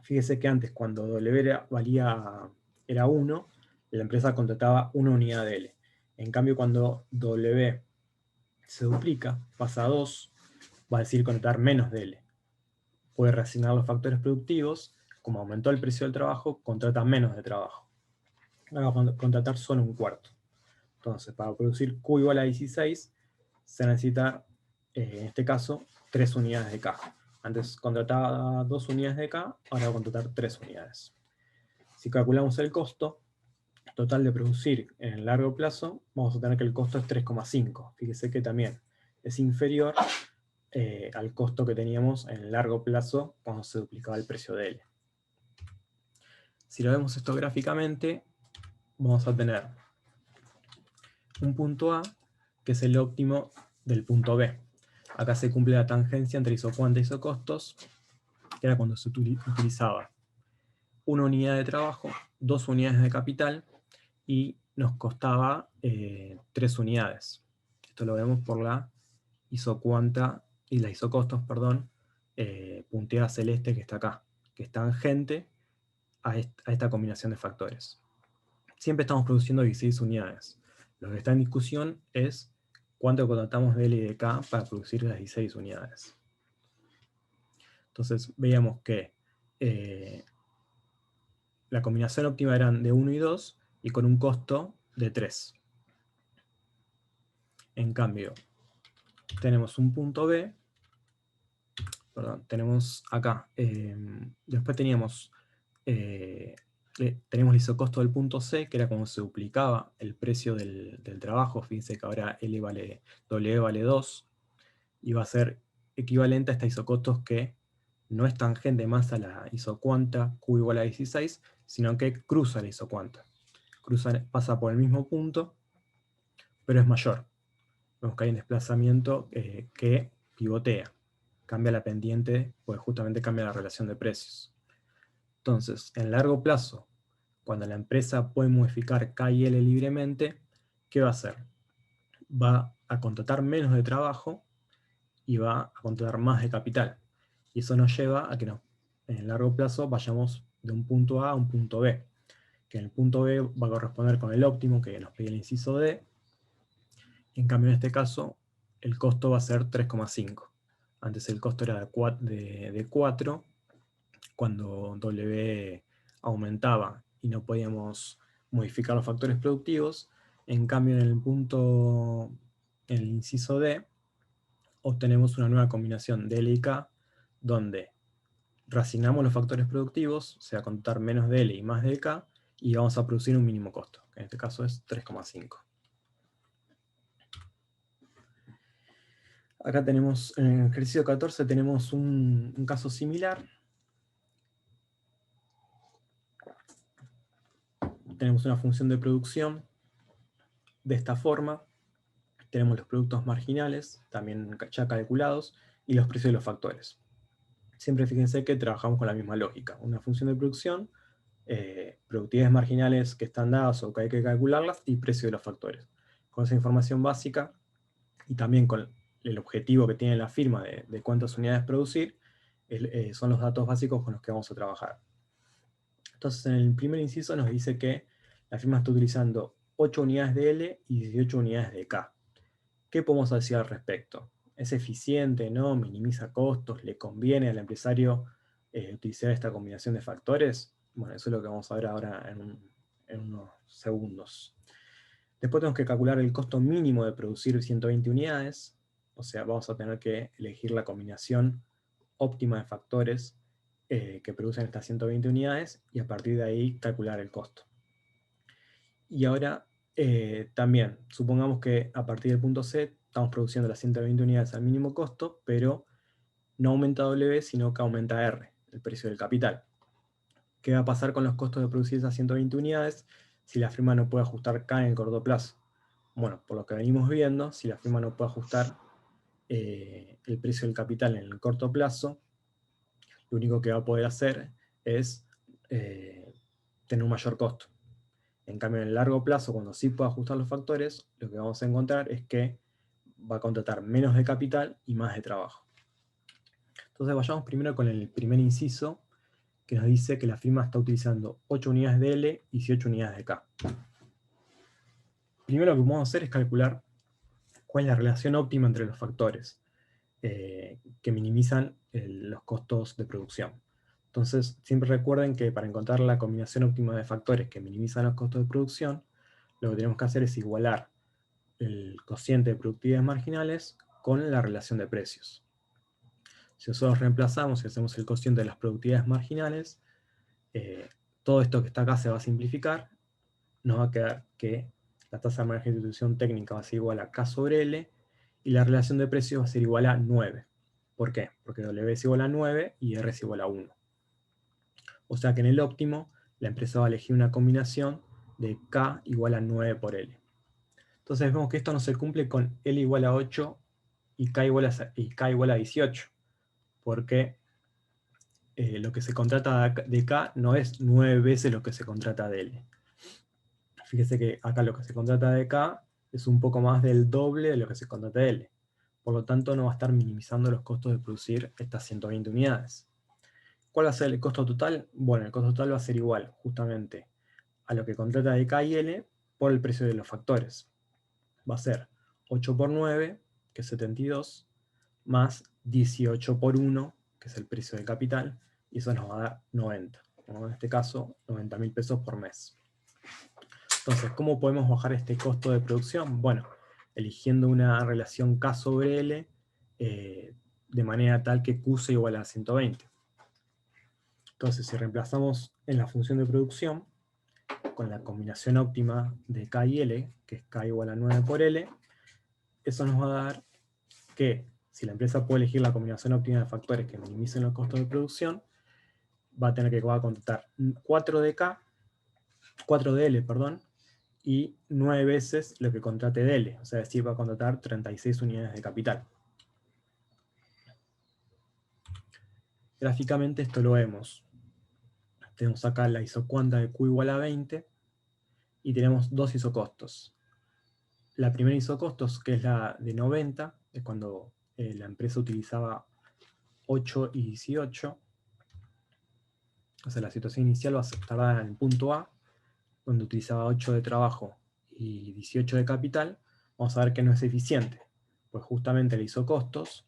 Fíjese que antes, cuando W era 1, la empresa contrataba 1 unidad de L. En cambio, cuando W se duplica, pasa a 2, va a decir contratar menos de L. Puede reasignar los factores productivos, como aumentó el precio del trabajo, contrata menos de trabajo. Ahora va a contratar solo 1/4. Entonces, para producir Q igual a 16, se necesita, en este caso, 3 unidades de K. Antes contrataba 2 unidades de K, ahora va a contratar 3 unidades. Si calculamos el costo total de producir en el largo plazo, vamos a tener que el costo es 3,5. Fíjese que también es inferior al costo que teníamos en el largo plazo cuando se duplicaba el precio de L. Si lo vemos esto gráficamente, vamos a tener un punto A, que es el óptimo del punto B. Acá se cumple la tangencia entre isocuanta y isocostos, que era cuando se utilizaba una unidad de trabajo, 2 unidades de capital, y nos costaba 3 unidades. Esto lo vemos por la isocuanta y la isocostos, perdón, punteada celeste que está acá, que es tangente a esta combinación de factores. Siempre estamos produciendo 16 unidades. Lo que está en discusión es cuánto contratamos de L y de K para producir las 16 unidades. Entonces veíamos que la combinación óptima eran de 1 y 2 y con un costo de 3. En cambio, tenemos un punto B, perdón, tenemos acá, después teníamos tenemos el isocosto del punto C, que era cuando se duplicaba el precio del trabajo. Fíjense que ahora W vale 2, y va a ser equivalente a esta isocostos que no es tangente más a la isocuanta Q igual a 16, sino que cruza la isocuanta. Pasa por el mismo punto, pero es mayor. Vemos que hay un desplazamiento que pivotea, cambia la pendiente, pues justamente cambia la relación de precios. Entonces, en largo plazo, cuando la empresa puede modificar K y L libremente, ¿qué va a hacer? Va a contratar menos de trabajo y va a contratar más de capital. Y eso nos lleva a que en el largo plazo vayamos de un punto A a un punto B. Que en el punto B va a corresponder con el óptimo que nos pide el inciso D. En cambio, en este caso, el costo va a ser 3,5. Antes el costo era de 4, cuando W aumentaba y no podíamos modificar los factores productivos. En cambio, en el inciso D, obtenemos una nueva combinación de L y K, donde reasignamos los factores productivos, o sea, contar menos de L y más de K, y vamos a producir un mínimo costo, que en este caso es 3,5. Acá tenemos, en el ejercicio 14, tenemos un caso similar. Tenemos una función de producción de esta forma. Tenemos los productos marginales, también ya calculados, y los precios de los factores. Siempre fíjense que trabajamos con la misma lógica. Una función de producción, productividades marginales que están dadas o que hay que calcularlas, y precio de los factores. Con esa información básica, y también con el objetivo que tiene la firma de cuántas unidades producir, son los datos básicos con los que vamos a trabajar. Entonces, en el primer inciso nos dice que la firma está utilizando 8 unidades de L y 18 unidades de K. ¿Qué podemos decir al respecto? ¿Es eficiente, no? ¿Minimiza costos? ¿Le conviene al empresario utilizar esta combinación de factores? Bueno, eso es lo que vamos a ver ahora en unos segundos. Después tenemos que calcular el costo mínimo de producir 120 unidades. O sea, vamos a tener que elegir la combinación óptima de factores que producen estas 120 unidades, y a partir de ahí calcular el costo. Y ahora también, supongamos que a partir del punto C estamos produciendo las 120 unidades al mínimo costo, pero no aumenta W, sino que aumenta R, el precio del capital. ¿Qué va a pasar con los costos de producir esas 120 unidades si la firma no puede ajustar K en el corto plazo? Bueno, por lo que venimos viendo, si la firma no puede ajustar el precio del capital en el corto plazo, lo único que va a poder hacer es tener un mayor costo. En cambio, en el largo plazo, cuando sí pueda ajustar los factores, lo que vamos a encontrar es que va a contratar menos de capital y más de trabajo. Entonces vayamos primero con el primer inciso, que nos dice que la firma está utilizando 8 unidades de L y 18 unidades de K. Primero lo que vamos a hacer es calcular cuál es la relación óptima entre los factores que minimizan los costos de producción. Entonces, siempre recuerden que para encontrar la combinación óptima de factores que minimizan los costos de producción, lo que tenemos que hacer es igualar el cociente de productividades marginales con la relación de precios. Si nosotros reemplazamos y hacemos el cociente de las productividades marginales, todo esto que está acá se va a simplificar. Nos va a quedar que la tasa de margen de distribución técnica va a ser igual a K sobre L, y la relación de precios va a ser igual a 9. ¿Por qué? Porque W es igual a 9 y R es igual a 1. O sea que en el óptimo, la empresa va a elegir una combinación de K igual a 9 por L. Entonces vemos que esto no se cumple con L igual a 8 y K igual a 18. Porque lo que se contrata de K no es 9 veces lo que se contrata de L. Fíjese que acá lo que se contrata de K es un poco más del doble de lo que se contrata de L. Por lo tanto, no va a estar minimizando los costos de producir estas 120 unidades. ¿Cuál va a ser el costo total? Bueno, el costo total va a ser igual, justamente, a lo que contrata de K y L por el precio de los factores. Va a ser 8 por 9, que es 72, más 18 por 1, que es el precio del capital, y eso nos va a dar 90. ¿No? En este caso, 90.000 pesos por mes. Entonces, ¿cómo podemos bajar este costo de producción? Bueno, eligiendo una relación K sobre L de manera tal que Q sea igual a 120. Entonces, si reemplazamos en la función de producción con la combinación óptima de K y L, que es K igual a 9 por L, eso nos va a dar que si la empresa puede elegir la combinación óptima de factores que minimicen los costos de producción, va a tener que contratar 4 de L, y 9 veces lo que contrate de L, o sea, es decir, va a contratar 36 unidades de capital. Gráficamente esto lo vemos Tenemos acá la isocuanta de Q igual a 20, y tenemos dos isocostos. La primera isocostos, que es la de 90, es cuando la empresa utilizaba 8 y 18. O sea, la situación inicial va a estar dada en el punto A, donde utilizaba 8 de trabajo y 18 de capital. Vamos a ver que no es eficiente, pues justamente el isocostos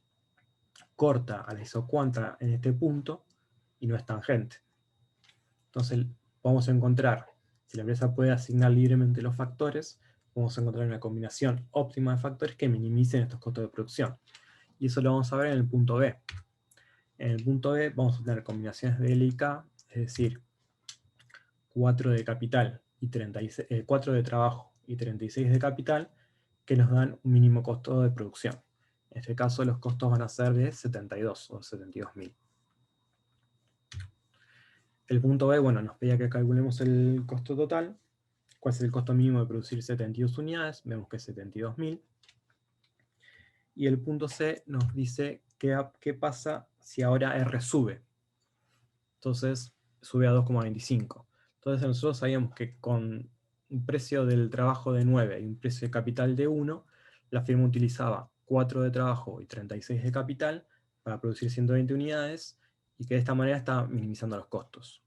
corta a la isocuanta en este punto y no es tangente. Entonces vamos a encontrar, si la empresa puede asignar libremente los factores, vamos a encontrar una combinación óptima de factores que minimicen estos costos de producción. Y eso lo vamos a ver en el punto B. En el punto B vamos a tener combinaciones de L y K, es decir, 4 de capital y 36, 4 de trabajo y 36 de capital, que nos dan un mínimo costo de producción. En este caso los costos van a ser de 72 o 72.000. El punto B, bueno, nos pedía que calculemos el costo total. ¿Cuál es el costo mínimo de producir 72 unidades? Vemos que es 72.000. Y el punto C nos dice qué pasa si ahora R sube. Entonces sube a 2,25. Entonces nosotros sabíamos que con un precio del trabajo de 9 y un precio de capital de 1, la firma utilizaba 4 de trabajo y 36 de capital para producir 120 unidades, y que de esta manera está minimizando los costos.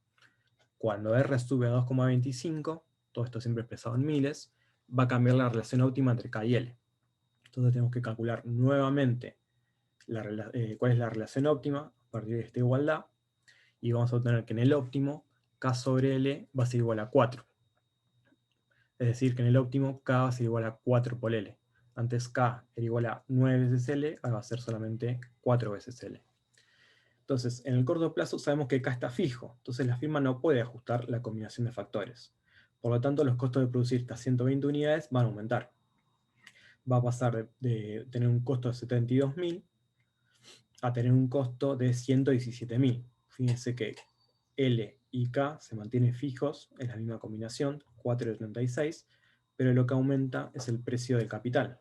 Cuando R sube a 2,25, todo esto siempre expresado en miles, va a cambiar la relación óptima entre K y L. Entonces tenemos que calcular nuevamente cuál es la relación óptima a partir de esta igualdad, y vamos a obtener que en el óptimo K sobre L va a ser igual a 4. Es decir, que en el óptimo K va a ser igual a 4 por L. Antes K era igual a 9 veces L, ahora va a ser solamente 4 veces L. Entonces, en el corto plazo sabemos que K está fijo, entonces la firma no puede ajustar la combinación de factores. Por lo tanto, los costos de producir estas 120 unidades van a aumentar. Va a pasar de tener un costo de 72.000 a tener un costo de 117.000. Fíjense que L y K se mantienen fijos en la misma combinación, 4 y 36, pero lo que aumenta es el precio del capital.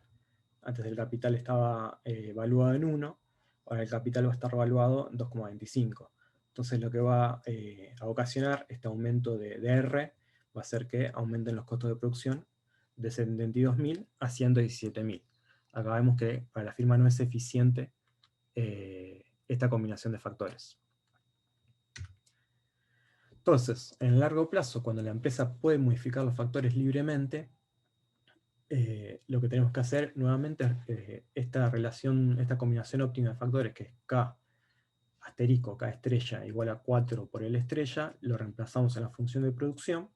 Antes el capital estaba valuado en 1, ahora el capital va a estar valuado en 2,25. Entonces lo que va a ocasionar este aumento de R va a ser que aumenten los costos de producción de 72.000 a 117.000. Acá vemos que para la firma no es eficiente esta combinación de factores. Entonces, en el largo plazo, cuando la empresa puede modificar los factores libremente, lo que tenemos que hacer nuevamente es esta combinación óptima de factores, que es K asterisco K estrella igual a 4 por L estrella, lo reemplazamos en la función de producción,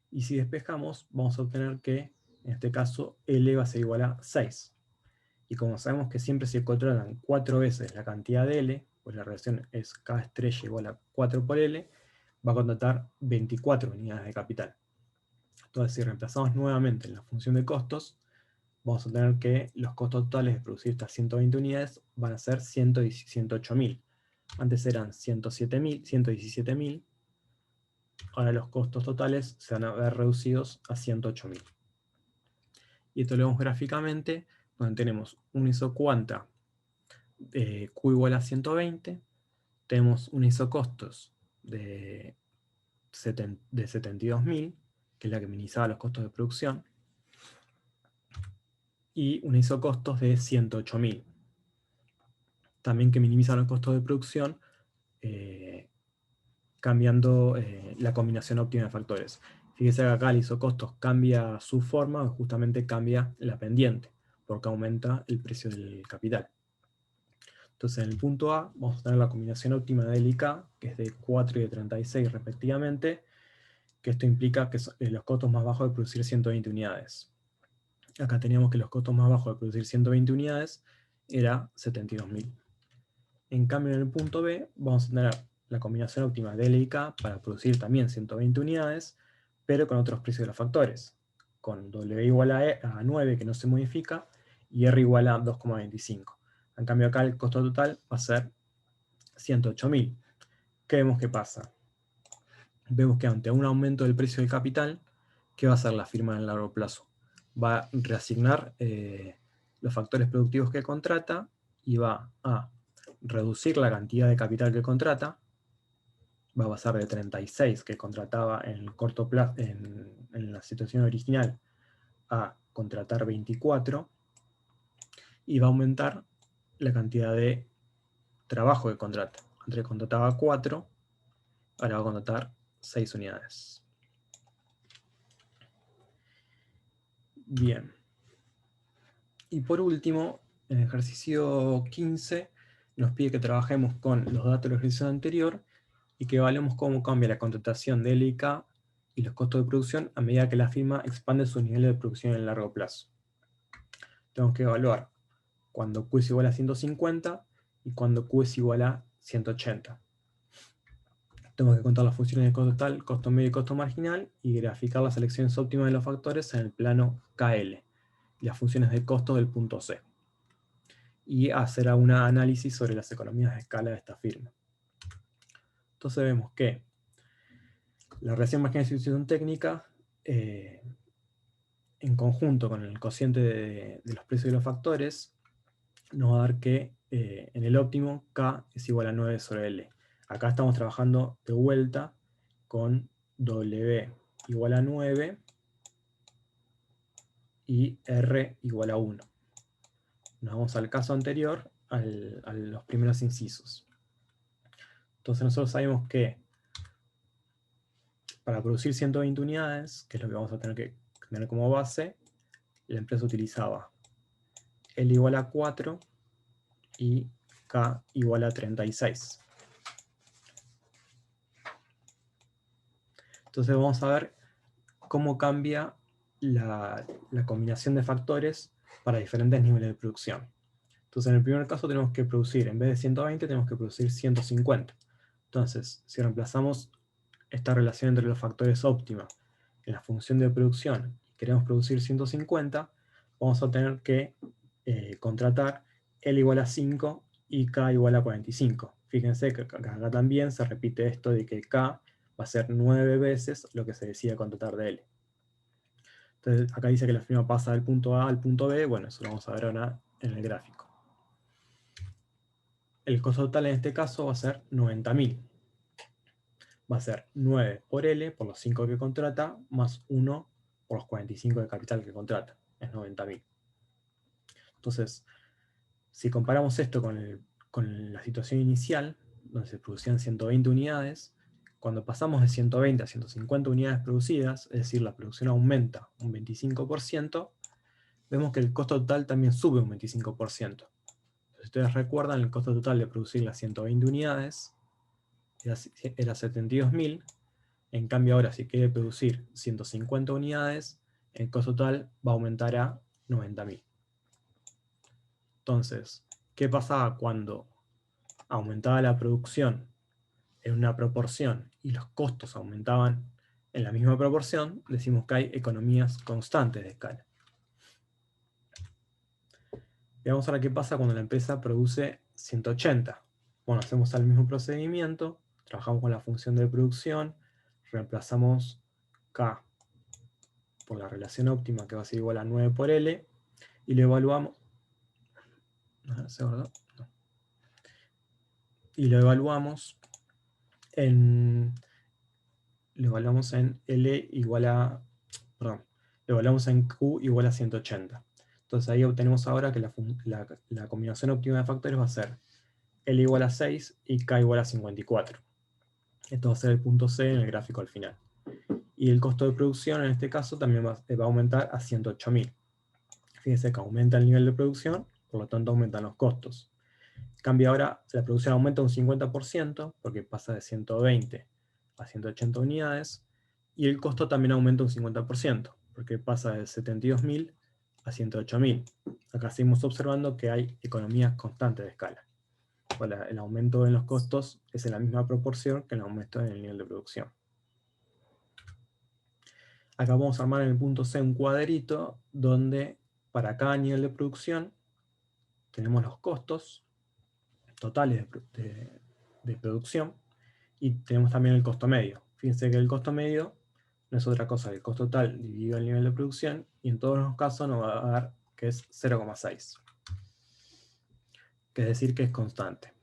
y si despejamos vamos a obtener que, en este caso, L va a ser igual a 6. Y como sabemos que siempre se controlan 4 veces la cantidad de L, pues la relación es K estrella igual a 4 por L, va a contratar 24 unidades de capital. Entonces, si reemplazamos nuevamente en la función de costos, vamos a tener que los costos totales de producir estas 120 unidades van a ser 108.000. Antes eran 117.000, ahora los costos totales se van a ver reducidos a 108.000. Y esto lo vemos gráficamente, donde tenemos un isocuanta Q igual a 120, tenemos un isocostos de 72.000, que es la que minimizaba los costos de producción, y un isocostos de 108.000, también que minimiza los costos de producción, cambiando la combinación óptima de factores. Fíjese que acá el isocostos cambia su forma, justamente cambia la pendiente, porque aumenta el precio del capital. Entonces en el punto A vamos a tener la combinación óptima de L y K, que es de 4 y de 36 respectivamente, que esto implica que son los costos más bajos de producir 120 unidades. Acá teníamos que los costos más bajos de producir 120 unidades era 72.000. En cambio en el punto B vamos a tener la combinación óptima de L y K para producir también 120 unidades, pero con otros precios de los factores, con W igual a 9, que no se modifica, y R igual a 2,25. En cambio acá el costo total va a ser 108.000. ¿Qué vemos que pasa? Vemos que ante un aumento del precio del capital, ¿qué va a hacer la firma en el largo plazo? Va a reasignar los factores productivos que contrata y va a reducir la cantidad de capital que contrata, va a pasar de 36 que contrataba en el corto plazo, en la situación original, a contratar 24, y va a aumentar la cantidad de trabajo que contrata. Antes contrataba 4, ahora va a contratar 6 unidades. Bien. Y por último, en el ejercicio 15, nos pide que trabajemos con los datos del ejercicio anterior y que evaluemos cómo cambia la contratación de LIK y los costos de producción a medida que la firma expande sus niveles de producción en el largo plazo. Tenemos que evaluar cuando Q es igual a 150 y cuando Q es igual a 180. Tenemos que contar las funciones de costo total, costo medio y costo marginal y graficar las selecciones óptimas de los factores en el plano KL y las funciones de costo del punto C. Y hacer un análisis sobre las economías de escala de esta firma. Entonces vemos que la relación marginal de sustitución técnica, en conjunto con el cociente de los precios de los factores, nos va a dar que en el óptimo K es igual a 9 sobre L. Acá estamos trabajando de vuelta con W igual a 9 y R igual a 1. Nos vamos al caso anterior, a los primeros incisos. Entonces nosotros sabemos que para producir 120 unidades, que es lo que vamos a tener que tener como base, la empresa utilizaba L igual a 4 y K igual a 36. Entonces vamos a ver cómo cambia la combinación de factores para diferentes niveles de producción. Entonces en el primer caso tenemos que producir, en vez de 120, tenemos que producir 150. Entonces, si reemplazamos esta relación entre los factores óptima en la función de producción y queremos producir 150, vamos a tener que contratar L igual a 5 y K igual a 45. Fíjense que acá también se repite esto de que K va a ser 9 veces lo que se decía contratar de L. Entonces acá dice que la firma pasa del punto A al punto B, bueno, eso lo vamos a ver ahora en el gráfico. El costo total en este caso va a ser 90.000. Va a ser 9 por L, por los 5 que contrata, más 1 por los 45 de capital que contrata. Es 90.000. Entonces, si comparamos esto con la situación inicial, donde se producían 120 unidades, cuando pasamos de 120 a 150 unidades producidas, es decir, la producción aumenta un 25%, vemos que el costo total también sube un 25%. Si ustedes recuerdan, el costo total de producir las 120 unidades era 72.000, en cambio ahora si quiere producir 150 unidades, el costo total va a aumentar a 90.000. Entonces, ¿qué pasaba cuando aumentaba la producción en una proporción y los costos aumentaban en la misma proporción? Decimos que hay economías constantes de escala. Veamos ahora qué pasa cuando la empresa produce 180. Bueno, hacemos el mismo procedimiento, trabajamos con la función de producción, reemplazamos K por la relación óptima que va a ser igual a 9 por L, y lo evaluamos. Y lo evaluamos en L igual a. Perdón, lo evaluamos en Q igual a 180. Entonces ahí obtenemos ahora que la combinación óptima de factores va a ser L igual a 6 y K igual a 54. Esto va a ser el punto C en el gráfico al final. Y el costo de producción en este caso también va a aumentar a 108.000. Fíjense que aumenta el nivel de producción, por lo tanto aumentan los costos. Cambia ahora, la producción aumenta un 50% porque pasa de 120 a 180 unidades, y el costo también aumenta un 50% porque pasa de 72.000 a 108.000. Acá seguimos observando que hay economías constantes de escala. El aumento en los costos es en la misma proporción que el aumento en el nivel de producción. Acá vamos a armar en el punto C un cuadrito donde para cada nivel de producción tenemos los costos totales de producción y tenemos también el costo medio. Fíjense que el costo medio no es otra cosa que el costo total dividido el nivel de producción, y en todos los casos nos va a dar que es 0,6. Que es decir que es constante.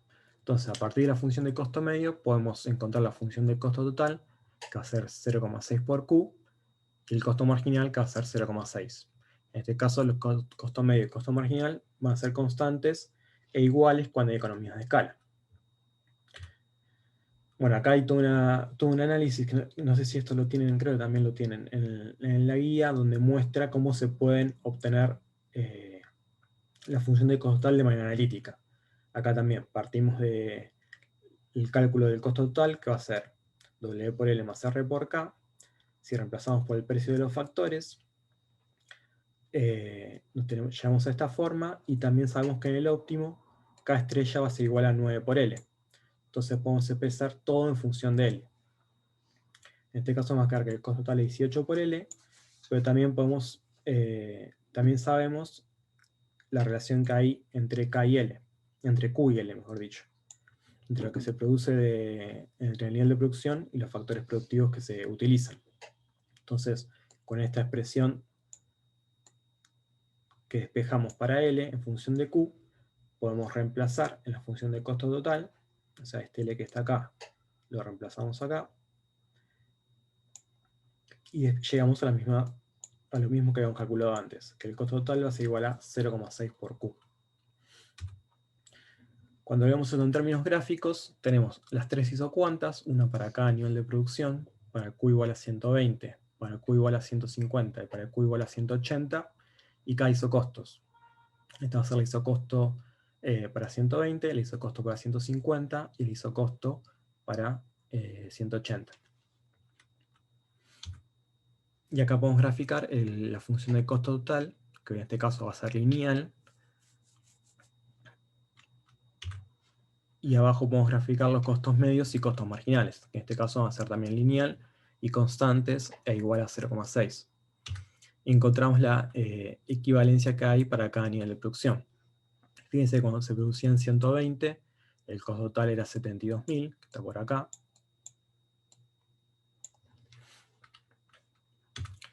Entonces, a partir de la función de costo medio, podemos encontrar la función de costo total, que va a ser 0,6 por Q, y el costo marginal, que va a ser 0,6. En este caso, los costo medio y costo marginal van a ser constantes e iguales cuando hay economías de escala. Bueno, acá hay todo un análisis, que no sé si esto lo tienen, creo que también lo tienen en la guía, donde muestra cómo se pueden obtener la función de costo total de manera analítica. Acá también partimos del cálculo del costo total, que va a ser W por L más R por K. Si reemplazamos por el precio de los factores, llegamos a esta forma, y también sabemos que en el óptimo, K estrella va a ser igual a 9 por L. Entonces podemos expresar todo en función de L. En este caso vamos a quedar que el costo total es 18 por L, pero también también sabemos la relación que hay entre K y L, entre Q y L, mejor dicho, entre lo que se produce entre el nivel de producción y los factores productivos que se utilizan. Entonces, con esta expresión que despejamos para L en función de Q, podemos reemplazar en la función de costo total, o sea, este L que está acá, lo reemplazamos acá, y llegamos a lo mismo que habíamos calculado antes, que el costo total va a ser igual a 0,6 por Q. Cuando vemos esto en términos gráficos, tenemos las tres isocuantas, una para cada nivel de producción, para Q igual a 120, para Q igual a 150 y para Q igual a 180, y cada isocostos. Esta va a ser el isocosto para 120, el isocosto para 150 y el isocosto para 180. Y acá podemos graficar la función de costo total, que en este caso va a ser lineal. Y abajo podemos graficar los costos medios y costos marginales, que en este caso van a ser también lineal y constantes e igual a 0,6. Encontramos la equivalencia que hay para cada nivel de producción. Fíjense que cuando se producían 120, el costo total era 72.000, que está por acá.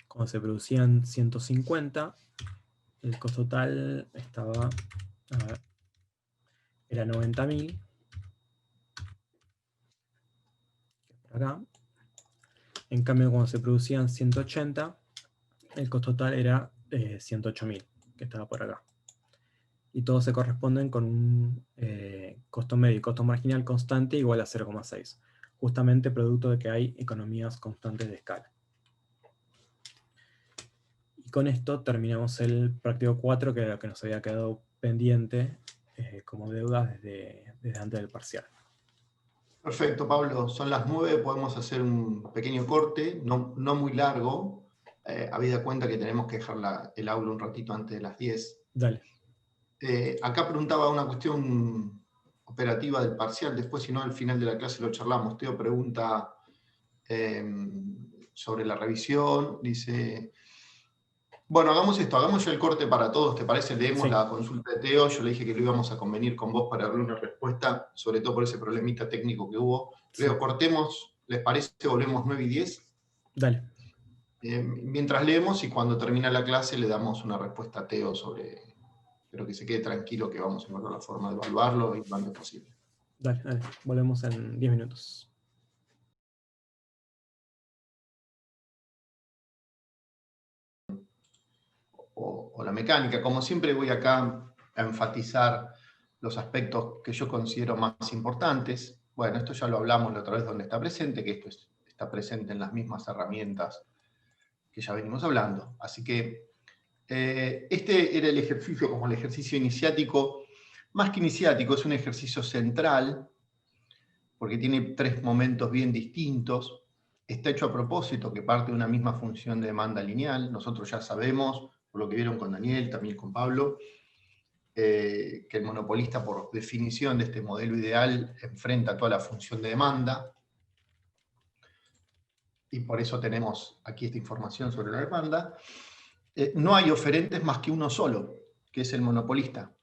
Cuando se producían 150, el costo total era 90.000. Acá. En cambio, cuando se producían 180, el costo total era 108.000, que estaba por acá. Y todos se corresponden con un costo medio y costo marginal constante igual a 0,6. Justamente producto de que hay economías constantes de escala. Y con esto terminamos el práctico 4, que era lo que nos había quedado pendiente como deuda desde antes del parcial. Perfecto, Pablo. Son las 9, podemos hacer un pequeño corte, no muy largo, habida cuenta que tenemos que dejar el aula un ratito antes de las 10. Dale. Acá preguntaba una cuestión operativa del parcial, después si no al final de la clase lo charlamos. Teo pregunta sobre la revisión, dice... Bueno, hagamos esto, hagamos ya el corte para todos, ¿te parece? Leemos Sí. la consulta de Teo, yo le dije que lo íbamos a convenir con vos para darle una respuesta, sobre todo por ese problemita técnico que hubo. Sí. Leo, cortemos, ¿les parece? Volvemos 9 y 10. Dale. Mientras leemos y cuando termina la clase le damos una respuesta a Teo sobre... Pero que se quede tranquilo que vamos a encontrar la forma de evaluarlo y lo antes posible. Dale, dale. Volvemos en 10 minutos. O la mecánica. Como siempre voy acá a enfatizar los aspectos que yo considero más importantes. Bueno, esto ya lo hablamos la otra vez donde está presente, que esto está presente en las mismas herramientas que ya venimos hablando. Así que este era el ejercicio como el ejercicio iniciático. Más que iniciático, es un ejercicio central, porque tiene 3 momentos bien distintos. Está hecho a propósito, que parte de una misma función de demanda lineal. Nosotros ya sabemos, por lo que vieron con Daniel, también con Pablo, que el monopolista, por definición de este modelo ideal, enfrenta toda la función de demanda. Y por eso tenemos aquí esta información sobre la demanda. No hay oferentes más que uno solo, que es el monopolista.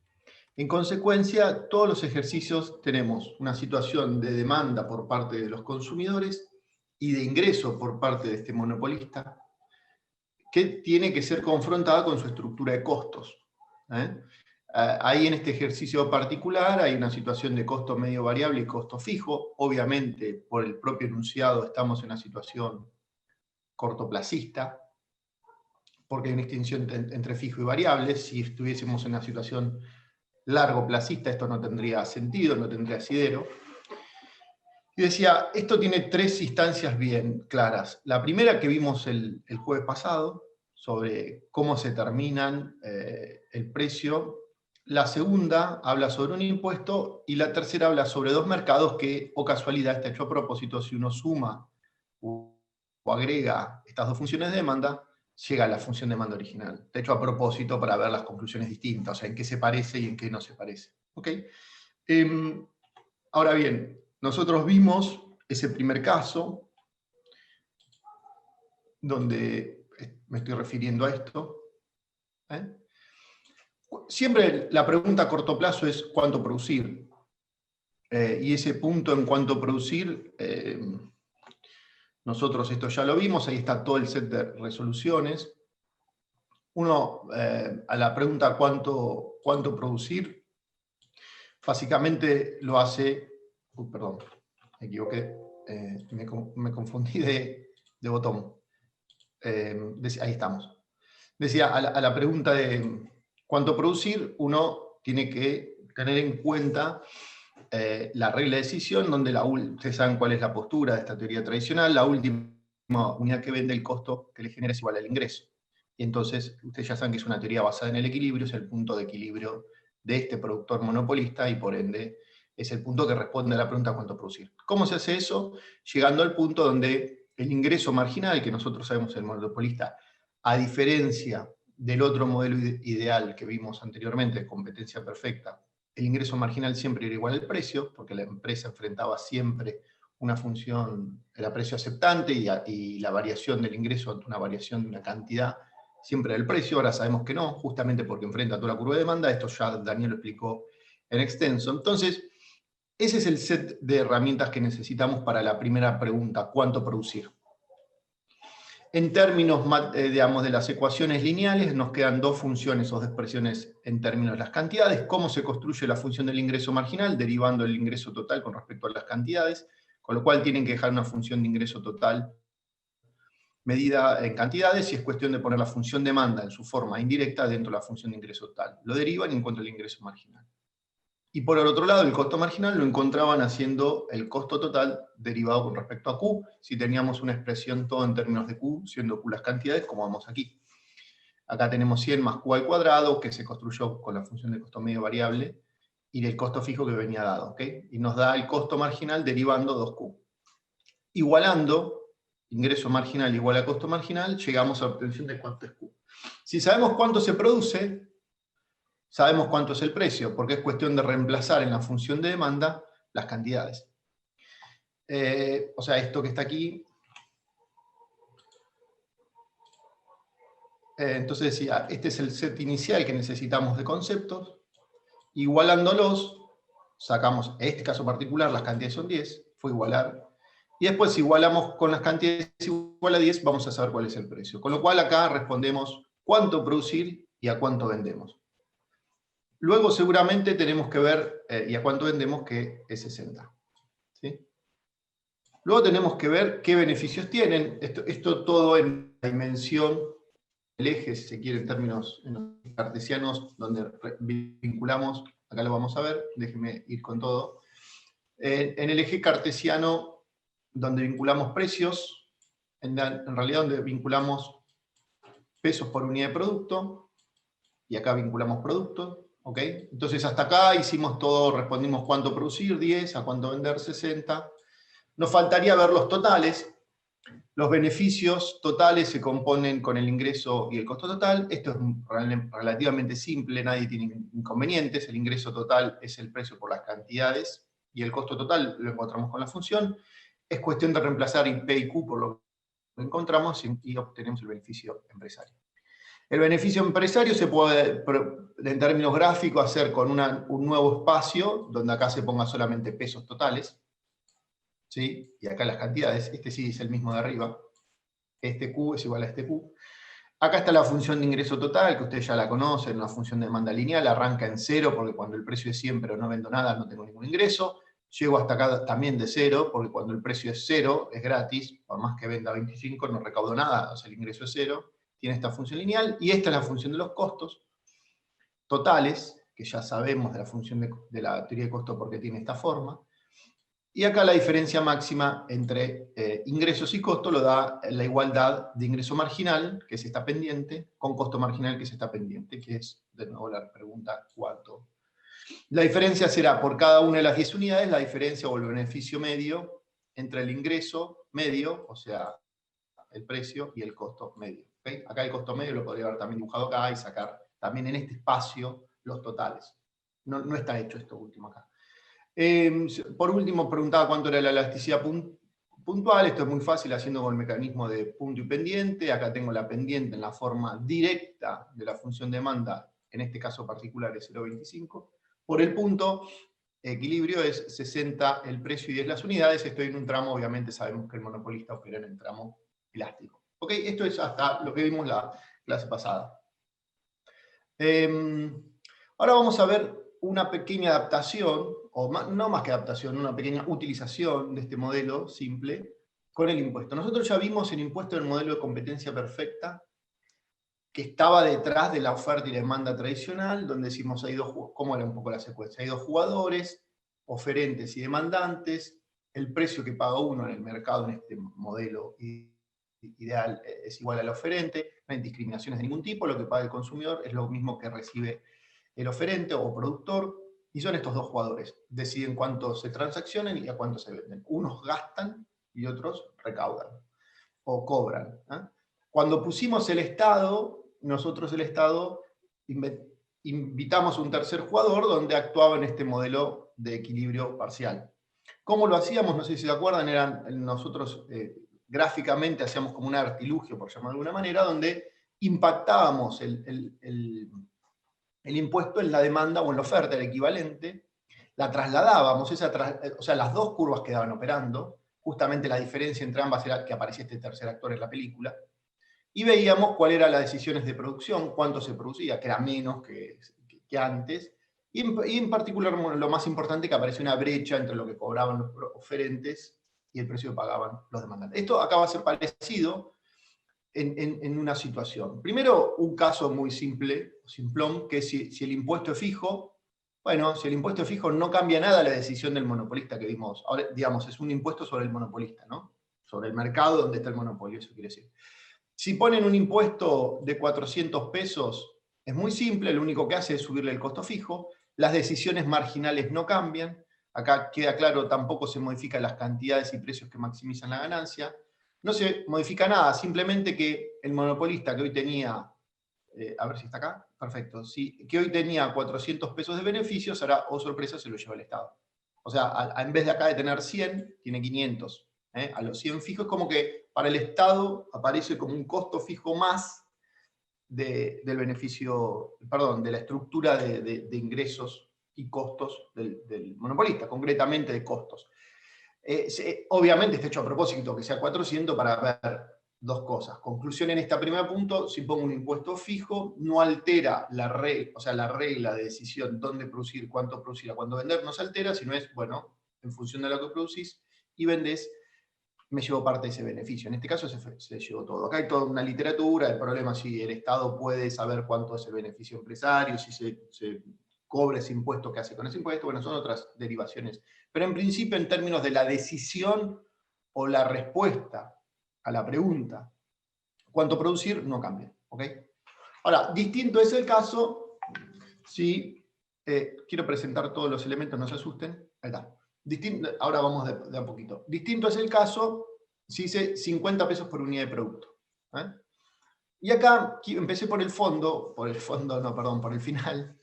En consecuencia, todos los ejercicios tenemos una situación de demanda por parte de los consumidores y de ingreso por parte de este monopolista, que tiene que ser confrontada con su estructura de costos. Ahí en este ejercicio particular hay una situación de costo medio variable y costo fijo. Obviamente, por el propio enunciado, estamos en una situación cortoplacista, porque hay una distinción entre fijo y variable. Si estuviésemos en una situación largoplacista, esto no tendría sentido, no tendría asidero. Y decía, esto tiene 3 instancias bien claras. La primera que vimos el jueves pasado, sobre cómo se determinan el precio. La segunda habla sobre un impuesto, y la tercera habla sobre 2 mercados que, o casualidad, está hecho a propósito, si uno suma o agrega estas 2 funciones de demanda, llega a la función de demanda original. Está hecho a propósito para ver las conclusiones distintas, o sea, en qué se parece y en qué no se parece. ¿Okay? Ahora bien, nosotros vimos ese primer caso, donde me estoy refiriendo a esto. Siempre la pregunta a corto plazo es ¿cuánto producir? Y ese punto en cuánto producir, nosotros esto ya lo vimos, ahí está todo el set de resoluciones. Uno, a la pregunta ¿cuánto producir? Básicamente lo hace, perdón, me equivoqué, me confundí de botón. Ahí estamos. Decía, a la pregunta de cuánto producir, uno tiene que tener en cuenta la regla de decisión, donde ustedes saben cuál es la postura de esta teoría tradicional: la última unidad que vende, el costo que le genera es igual al ingreso. Y entonces, ustedes ya saben que es una teoría basada en el equilibrio, es el punto de equilibrio de este productor monopolista, y por ende es el punto que responde a la pregunta cuánto producir. ¿Cómo se hace eso? Llegando al punto donde el ingreso marginal, que nosotros sabemos el monopolista, a diferencia del otro modelo ideal que vimos anteriormente, competencia perfecta, el ingreso marginal siempre era igual al precio, porque la empresa enfrentaba siempre una función, era precio aceptante, y la variación del ingreso ante una variación de una cantidad siempre era el precio. Ahora sabemos que no, justamente porque enfrenta toda la curva de demanda. Esto ya Daniel lo explicó en extenso. Entonces, ese es el set de herramientas que necesitamos para la primera pregunta: ¿cuánto producir? En términos, digamos, de las ecuaciones lineales, nos quedan 2 funciones o 2 expresiones en términos de las cantidades. ¿Cómo se construye la función del ingreso marginal? Derivando el ingreso total con respecto a las cantidades, con lo cual tienen que dejar una función de ingreso total medida en cantidades, y es cuestión de poner la función demanda en su forma indirecta dentro de la función de ingreso total. Lo derivan y encuentran el ingreso marginal. Y por el otro lado, el costo marginal lo encontraban haciendo el costo total derivado con respecto a Q, si teníamos una expresión todo en términos de Q, siendo Q las cantidades, como vamos aquí. Acá tenemos 100 más Q al cuadrado, que se construyó con la función de costo medio variable, y del costo fijo que venía dado, ¿okay? Y nos da el costo marginal derivando 2Q. Igualando ingreso marginal igual a costo marginal, llegamos a la obtención de cuánto es Q. Si sabemos cuánto se produce, sabemos cuánto es el precio, porque es cuestión de reemplazar en la función de demanda las cantidades. O sea, esto que está aquí. Entonces decía, este es el set inicial que necesitamos de conceptos. Igualándolos, sacamos, en este caso particular, las cantidades son 10, fue igualar. Y después, si igualamos con las cantidades igual a 10, vamos a saber cuál es el precio. Con lo cual acá respondemos cuánto producir y a cuánto vendemos. Luego seguramente tenemos que ver, y a cuánto vendemos, que es 60. ¿Sí? Luego tenemos que ver qué beneficios tienen. Esto todo en la dimensión del eje, si se quiere, en términos cartesianos, donde vinculamos, acá lo vamos a ver, déjenme ir con todo. En el eje cartesiano, donde vinculamos precios, en realidad donde vinculamos pesos por unidad de producto, y acá vinculamos productos. ¿Okay? Entonces hasta acá hicimos todo, respondimos cuánto producir, 10, a cuánto vender, 60. Nos faltaría ver los totales. Los beneficios totales se componen con el ingreso y el costo total. Esto es relativamente simple, nadie tiene inconvenientes. El ingreso total es el precio por las cantidades, y el costo total lo encontramos con la función. Es cuestión de reemplazar P y Q por lo que encontramos, y obtenemos el beneficio empresario. El beneficio empresario se puede, en términos gráficos, hacer con un nuevo espacio, donde acá se ponga solamente pesos totales, ¿sí? Y acá las cantidades. Este sí es el mismo de arriba. Este Q es igual a este Q. Acá está la función de ingreso total, que ustedes ya la conocen, una función de demanda lineal, arranca en 0, porque cuando el precio es 100 pero no vendo nada, no tengo ningún ingreso. Llego hasta acá también de 0, porque cuando el precio es 0, es gratis, por más que venda 25 no recaudo nada, o sea, el ingreso es 0. Tiene esta función lineal, y esta es la función de los costos totales, que ya sabemos de la función de la teoría de costo porque tiene esta forma. Y acá la diferencia máxima entre ingresos y costo lo da la igualdad de ingreso marginal, que es esta pendiente, con costo marginal, que es esta pendiente, que es, de nuevo, la pregunta 4. La diferencia será por cada una de las 10 unidades, la diferencia o el beneficio medio entre el ingreso medio, o sea, el precio, y el costo medio. ¿Okay? Acá el costo medio lo podría haber también dibujado acá y sacar también en este espacio los totales. No está hecho esto último acá. Por último, preguntaba cuánto era la elasticidad puntual. Esto es muy fácil haciendo con el mecanismo de punto y pendiente. Acá tengo la pendiente en la forma directa de la función demanda, en este caso particular es 0,25. Por el punto, equilibrio es 60 el precio y 10 las unidades. Estoy en un tramo, obviamente sabemos que el monopolista opera en el tramo elástico. ¿Ok? Esto es hasta lo que vimos la clase pasada. Ahora vamos a ver una pequeña adaptación, o no más que adaptación, una pequeña utilización de este modelo simple con el impuesto. Nosotros ya vimos el impuesto del modelo de competencia perfecta, que estaba detrás de la oferta y demanda tradicional, donde decimos hay dos, ¿cómo era un poco la secuencia? Hay dos jugadores, oferentes y demandantes, el precio que paga uno en el mercado en este modelo ideal es igual al oferente, no hay discriminaciones de ningún tipo, lo que paga el consumidor es lo mismo que recibe el oferente o productor, y son estos dos jugadores, deciden cuánto se transaccionan y a cuánto se venden. Unos gastan y otros recaudan, o cobran. Cuando pusimos el Estado, nosotros el Estado invitamos a un tercer jugador donde actuaba en este modelo de equilibrio parcial. ¿Cómo lo hacíamos? No sé si se acuerdan, nosotros gráficamente hacíamos como un artilugio, por llamarlo de alguna manera, donde impactábamos el impuesto en la demanda o en la oferta, el equivalente, la trasladábamos, o sea, las dos curvas quedaban operando, justamente la diferencia entre ambas era que aparecía este tercer actor en la película, y veíamos cuáles eran las decisiones de producción, cuánto se producía, que era menos que antes, y en particular lo más importante, que apareció una brecha entre lo que cobraban los oferentes y el precio que pagaban los demandantes. Esto acá va a ser parecido en una situación. Primero, un caso muy simple, simplón, que es si el impuesto es fijo. Bueno, si el impuesto es fijo no cambia nada la decisión del monopolista que vimos. Ahora, digamos, es un impuesto sobre el monopolista, ¿no? Sobre el mercado donde está el monopolio, eso quiere decir. Si ponen un impuesto de 400 pesos, es muy simple, lo único que hace es subirle el costo fijo, las decisiones marginales no cambian, acá queda claro, tampoco se modifican las cantidades y precios que maximizan la ganancia, no se modifica nada, simplemente que el monopolista que hoy tenía, a ver si está acá, perfecto, que hoy tenía 400 pesos de beneficios, ahora, oh sorpresa, se lo lleva el Estado. O sea, en vez de acá de tener 100, tiene 500. A los 100 fijos, como que para el Estado aparece como un costo fijo más del beneficio, perdón, de la estructura de ingresos y costos del monopolista, concretamente de costos. Obviamente está hecho a propósito que sea 400 para ver dos cosas. Conclusión en este primer punto, si pongo un impuesto fijo, no altera la regla, o sea, la regla de decisión dónde producir, cuánto producir, a cuándo vender, no se altera, sino es, bueno, en función de lo que producís y vendés, me llevo parte de ese beneficio. En este caso se llevó todo. Acá hay toda una literatura, el problema es si el Estado puede saber cuánto es el beneficio empresario, si se cobra ese impuesto, qué hace con ese impuesto, bueno, son otras derivaciones. Pero en principio, en términos de la decisión o la respuesta a la pregunta, cuánto producir, no cambia. ¿Okay? Ahora, distinto es el caso si, quiero presentar todos los elementos, no se asusten, ahí está. Ahora vamos de a poquito. Distinto es el caso si dice 50 pesos por unidad de producto. Y acá empecé por el final,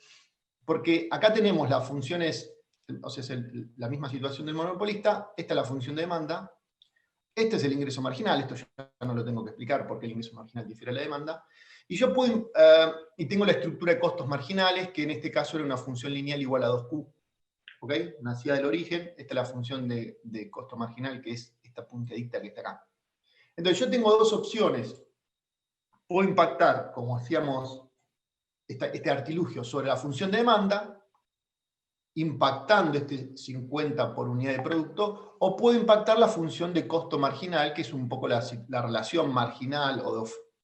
porque acá tenemos las funciones, o sea, es la misma situación del monopolista, esta es la función de demanda, este es el ingreso marginal, esto ya no lo tengo que explicar porque el ingreso marginal difiere de la demanda, y yo puedo, y tengo la estructura de costos marginales, que en este caso era una función lineal igual a 2Q. ¿Ok? Nacida del origen, esta es la función de costo marginal, que es esta puntadita que está acá. Entonces yo tengo dos opciones. puedo impactar, como hacíamos este artilugio, sobre la función de demanda, impactando este 50 por unidad de producto, o puedo impactar la función de costo marginal, que es un poco la relación marginal,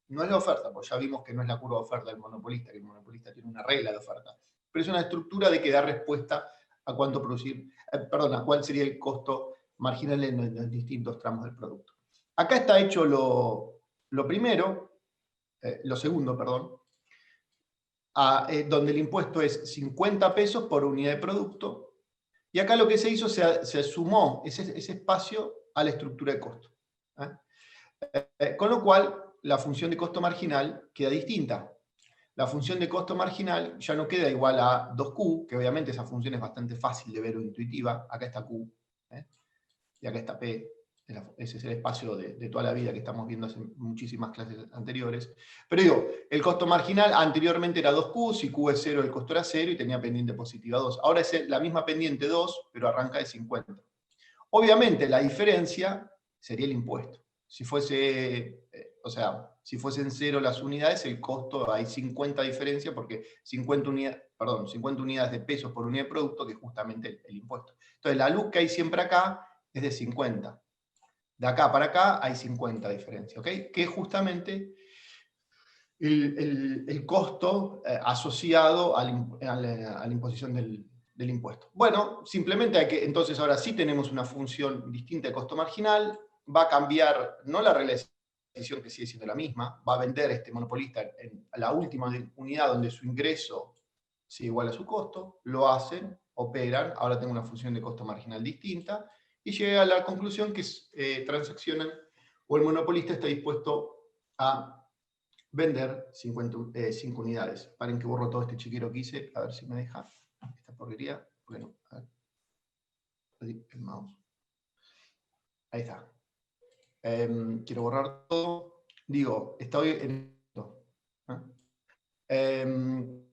no es la oferta, porque ya vimos que no es la curva de oferta del monopolista, que el monopolista tiene una regla de oferta, pero es una estructura de que da respuesta a cuánto producir, a cuál sería el costo marginal en los distintos tramos del producto. Acá está hecho lo segundo, donde el impuesto es 50 pesos por unidad de producto, y acá lo que se hizo, se sumó ese espacio a la estructura de costo. Con lo cual, la función de costo marginal queda distinta. La función de costo marginal ya no queda igual a 2Q, que obviamente esa función es bastante fácil de ver o intuitiva. Acá está Q, y acá está P. Ese es el espacio de toda la vida que estamos viendo hace muchísimas clases anteriores. Pero digo, el costo marginal anteriormente era 2Q, si Q es 0 el costo era 0 y tenía pendiente positiva 2. Ahora es la misma pendiente 2, pero arranca de 50. Obviamente la diferencia sería el impuesto. Si fuese, si fuesen 0 las unidades, el costo hay 50 diferencia porque 50 unidades de pesos por unidad de producto, que es justamente el impuesto. Entonces la luz que hay siempre acá es de 50. De acá para acá hay 50 diferencia, ¿ok? Que es justamente el costo asociado a la imposición del impuesto. Bueno, simplemente entonces ahora sí tenemos una función distinta de costo marginal, va a cambiar, no la regla de decisión que sigue siendo la misma, va a vender este monopolista en la última unidad donde su ingreso sigue igual a su costo, lo hacen, operan, ahora tengo una función de costo marginal distinta, y llega a la conclusión que transaccionan, o el monopolista está dispuesto a vender 5 unidades. Paren que borro todo este chiquero que hice, a ver si me deja esta porquería. Bueno, a ver. El mouse. Ahí está. Quiero borrar todo. Digo, estoy en esto.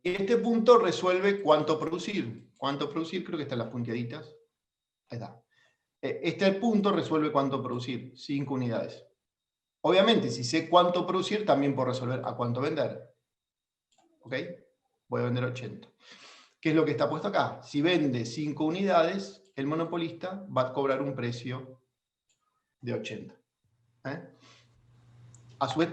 Este punto resuelve cuánto producir. Cuánto producir, creo que están las punteaditas. Ahí está. Este punto resuelve cuánto producir, 5 unidades. Obviamente, si sé cuánto producir, también puedo resolver a cuánto vender. ¿Ok? Voy a vender 80. ¿Qué es lo que está puesto acá? Si vende 5 unidades, el monopolista va a cobrar un precio de 80. A su vez,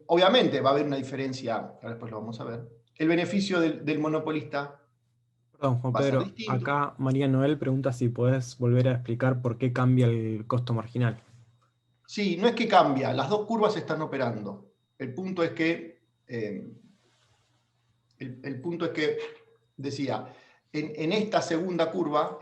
obviamente va a haber una diferencia, ahora después lo vamos a ver. El beneficio del monopolista. Perdón, Juan Pedro, acá María Noel pregunta si podés volver a explicar por qué cambia el costo marginal. Sí, no es que cambia, las dos curvas están operando. El punto es que, decía, en esta segunda curva,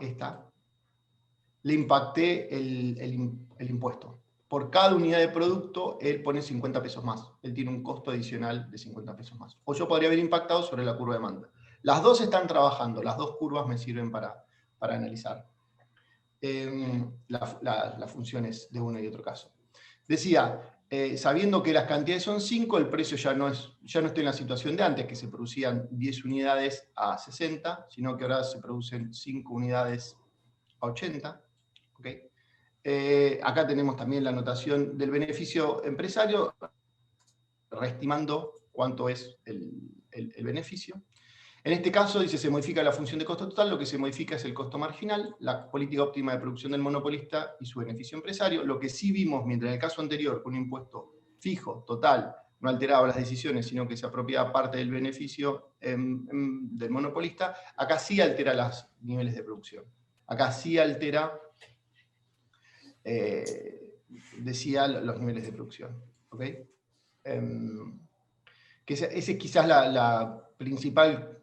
le impacté el impuesto. Por cada unidad de producto, él pone 50 pesos más. Él tiene un costo adicional de 50 pesos más. O yo podría haber impactado sobre la curva de demanda. Las dos están trabajando, las dos curvas me sirven para analizar las funciones de uno y otro caso. Decía, sabiendo que las cantidades son 5, el precio ya no estoy en la situación de antes, que se producían 10 unidades a 60, sino que ahora se producen 5 unidades a 80. ¿Okay? Acá tenemos también la notación del beneficio empresario, reestimando cuánto es el beneficio. En este caso, dice, se modifica la función de costo total, lo que se modifica es el costo marginal, la política óptima de producción del monopolista y su beneficio empresario. Lo que sí vimos, mientras en el caso anterior, con un impuesto fijo, total, no alteraba las decisiones, sino que se apropiaba parte del beneficio del monopolista, acá sí altera los niveles de producción. Acá sí altera, decía, los niveles de producción. ¿Okay? Que ese es quizás la principal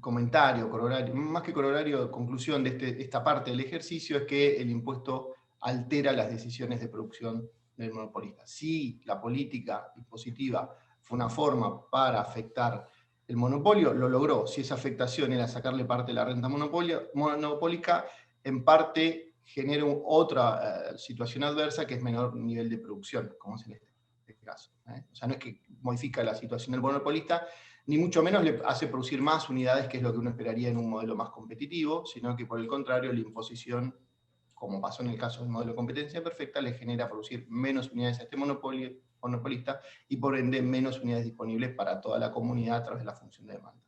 comentario, corolario, más que corolario, conclusión de esta parte del ejercicio, es que el impuesto altera las decisiones de producción del monopolista. Si la política impositiva fue una forma para afectar el monopolio, lo logró. Si esa afectación era sacarle parte de la renta monopólica, en parte genera otra situación adversa que es menor nivel de producción, como es en este caso. O sea, no es que modifica la situación del monopolista, ni mucho menos le hace producir más unidades, que es lo que uno esperaría en un modelo más competitivo, sino que por el contrario, la imposición, como pasó en el caso del modelo de competencia perfecta, le genera producir menos unidades a este monopolista, y por ende menos unidades disponibles para toda la comunidad a través de la función de demanda.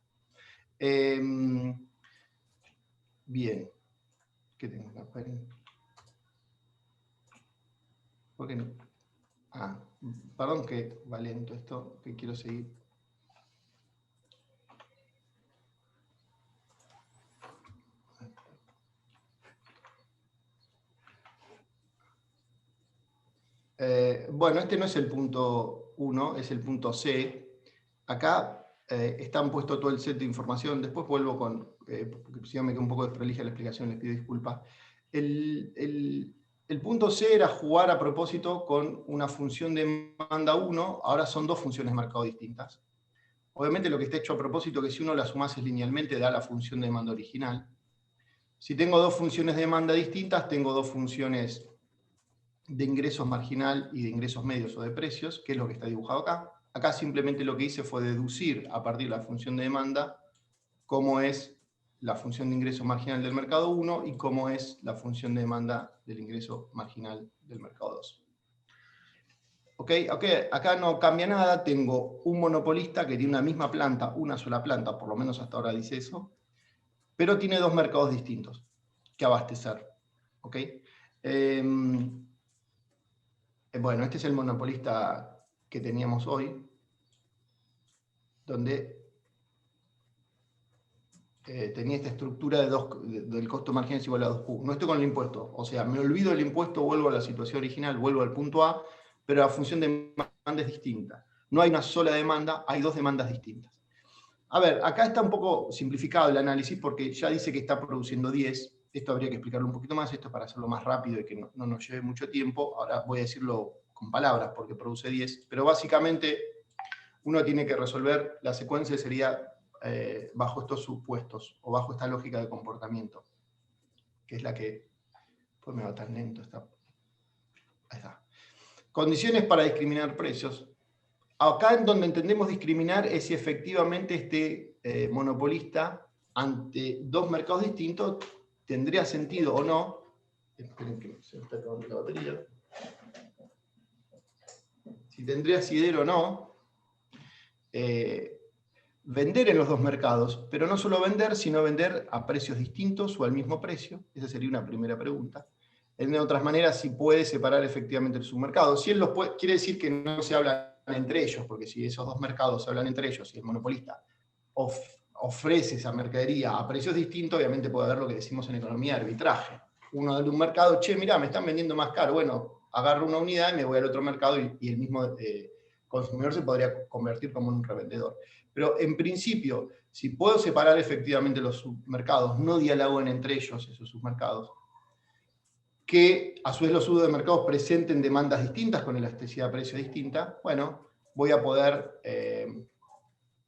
Bien. ¿Qué tengo acá? ¿Por qué no? Perdón que va lento esto, que quiero seguir. Bueno, este no es el punto 1, es el punto C. Acá están puesto todo el set de información. Después vuelvo con, porque si no me quedó un poco desprolija la explicación, les pido disculpas. El punto C era jugar a propósito con una función de demanda 1, ahora son dos funciones de mercado distintas. Obviamente lo que está hecho a propósito es que si uno las sumase linealmente da la función de demanda original. Si tengo dos funciones de demanda distintas, tengo dos funciones de ingresos marginal y de ingresos medios o de precios, que es lo que está dibujado acá. Acá simplemente lo que hice fue deducir a partir de la función de demanda cómo es la función de ingreso marginal del mercado 1 y cómo es la función de demanda del ingreso marginal del mercado 2. ¿Ok? Acá no cambia nada, tengo un monopolista que tiene una misma planta, una sola planta, por lo menos hasta ahora dice eso, pero tiene dos mercados distintos que abastecer. ¿Ok? Bueno, este es el monopolista que teníamos hoy, donde tenía esta estructura del costo marginal es igual a 2Q. No estoy con el impuesto, o sea, me olvido del impuesto, vuelvo a la situación original, vuelvo al punto A, pero la función de demanda es distinta. No hay una sola demanda, hay dos demandas distintas. A ver, acá está un poco simplificado el análisis porque ya dice que está produciendo 10. Esto habría que explicarlo un poquito más, esto es para hacerlo más rápido y que no nos lleve mucho tiempo. Ahora voy a decirlo con palabras porque produce 10, pero básicamente uno tiene que resolver, la secuencia sería bajo estos supuestos o bajo esta lógica de comportamiento, que es la que, pues me va tan lento, ahí está. Condiciones para discriminar precios. Acá en donde entendemos discriminar es si efectivamente este monopolista ante dos mercados distintos tendría sentido o no. Esperen que se me está acabando la batería. Si tendría asidero o no. Vender en los dos mercados, pero no solo vender, sino vender a precios distintos o al mismo precio. Esa sería una primera pregunta. En otras maneras, si puede separar efectivamente el submercado. Si él los puede, quiere decir que no se hablan entre ellos, porque si esos dos mercados se hablan entre ellos y el monopolista ofrece esa mercadería a precios distintos, obviamente puede haber lo que decimos en economía de arbitraje. Uno de un mercado, che, mirá, me están vendiendo más caro, bueno, agarro una unidad y me voy al otro mercado y el mismo consumidor se podría convertir como en un revendedor. Pero en principio, si puedo separar efectivamente los submercados, no dialogan entre ellos esos submercados, que a su vez los submercados presenten demandas distintas con elasticidad de precio distinta, bueno, voy a poder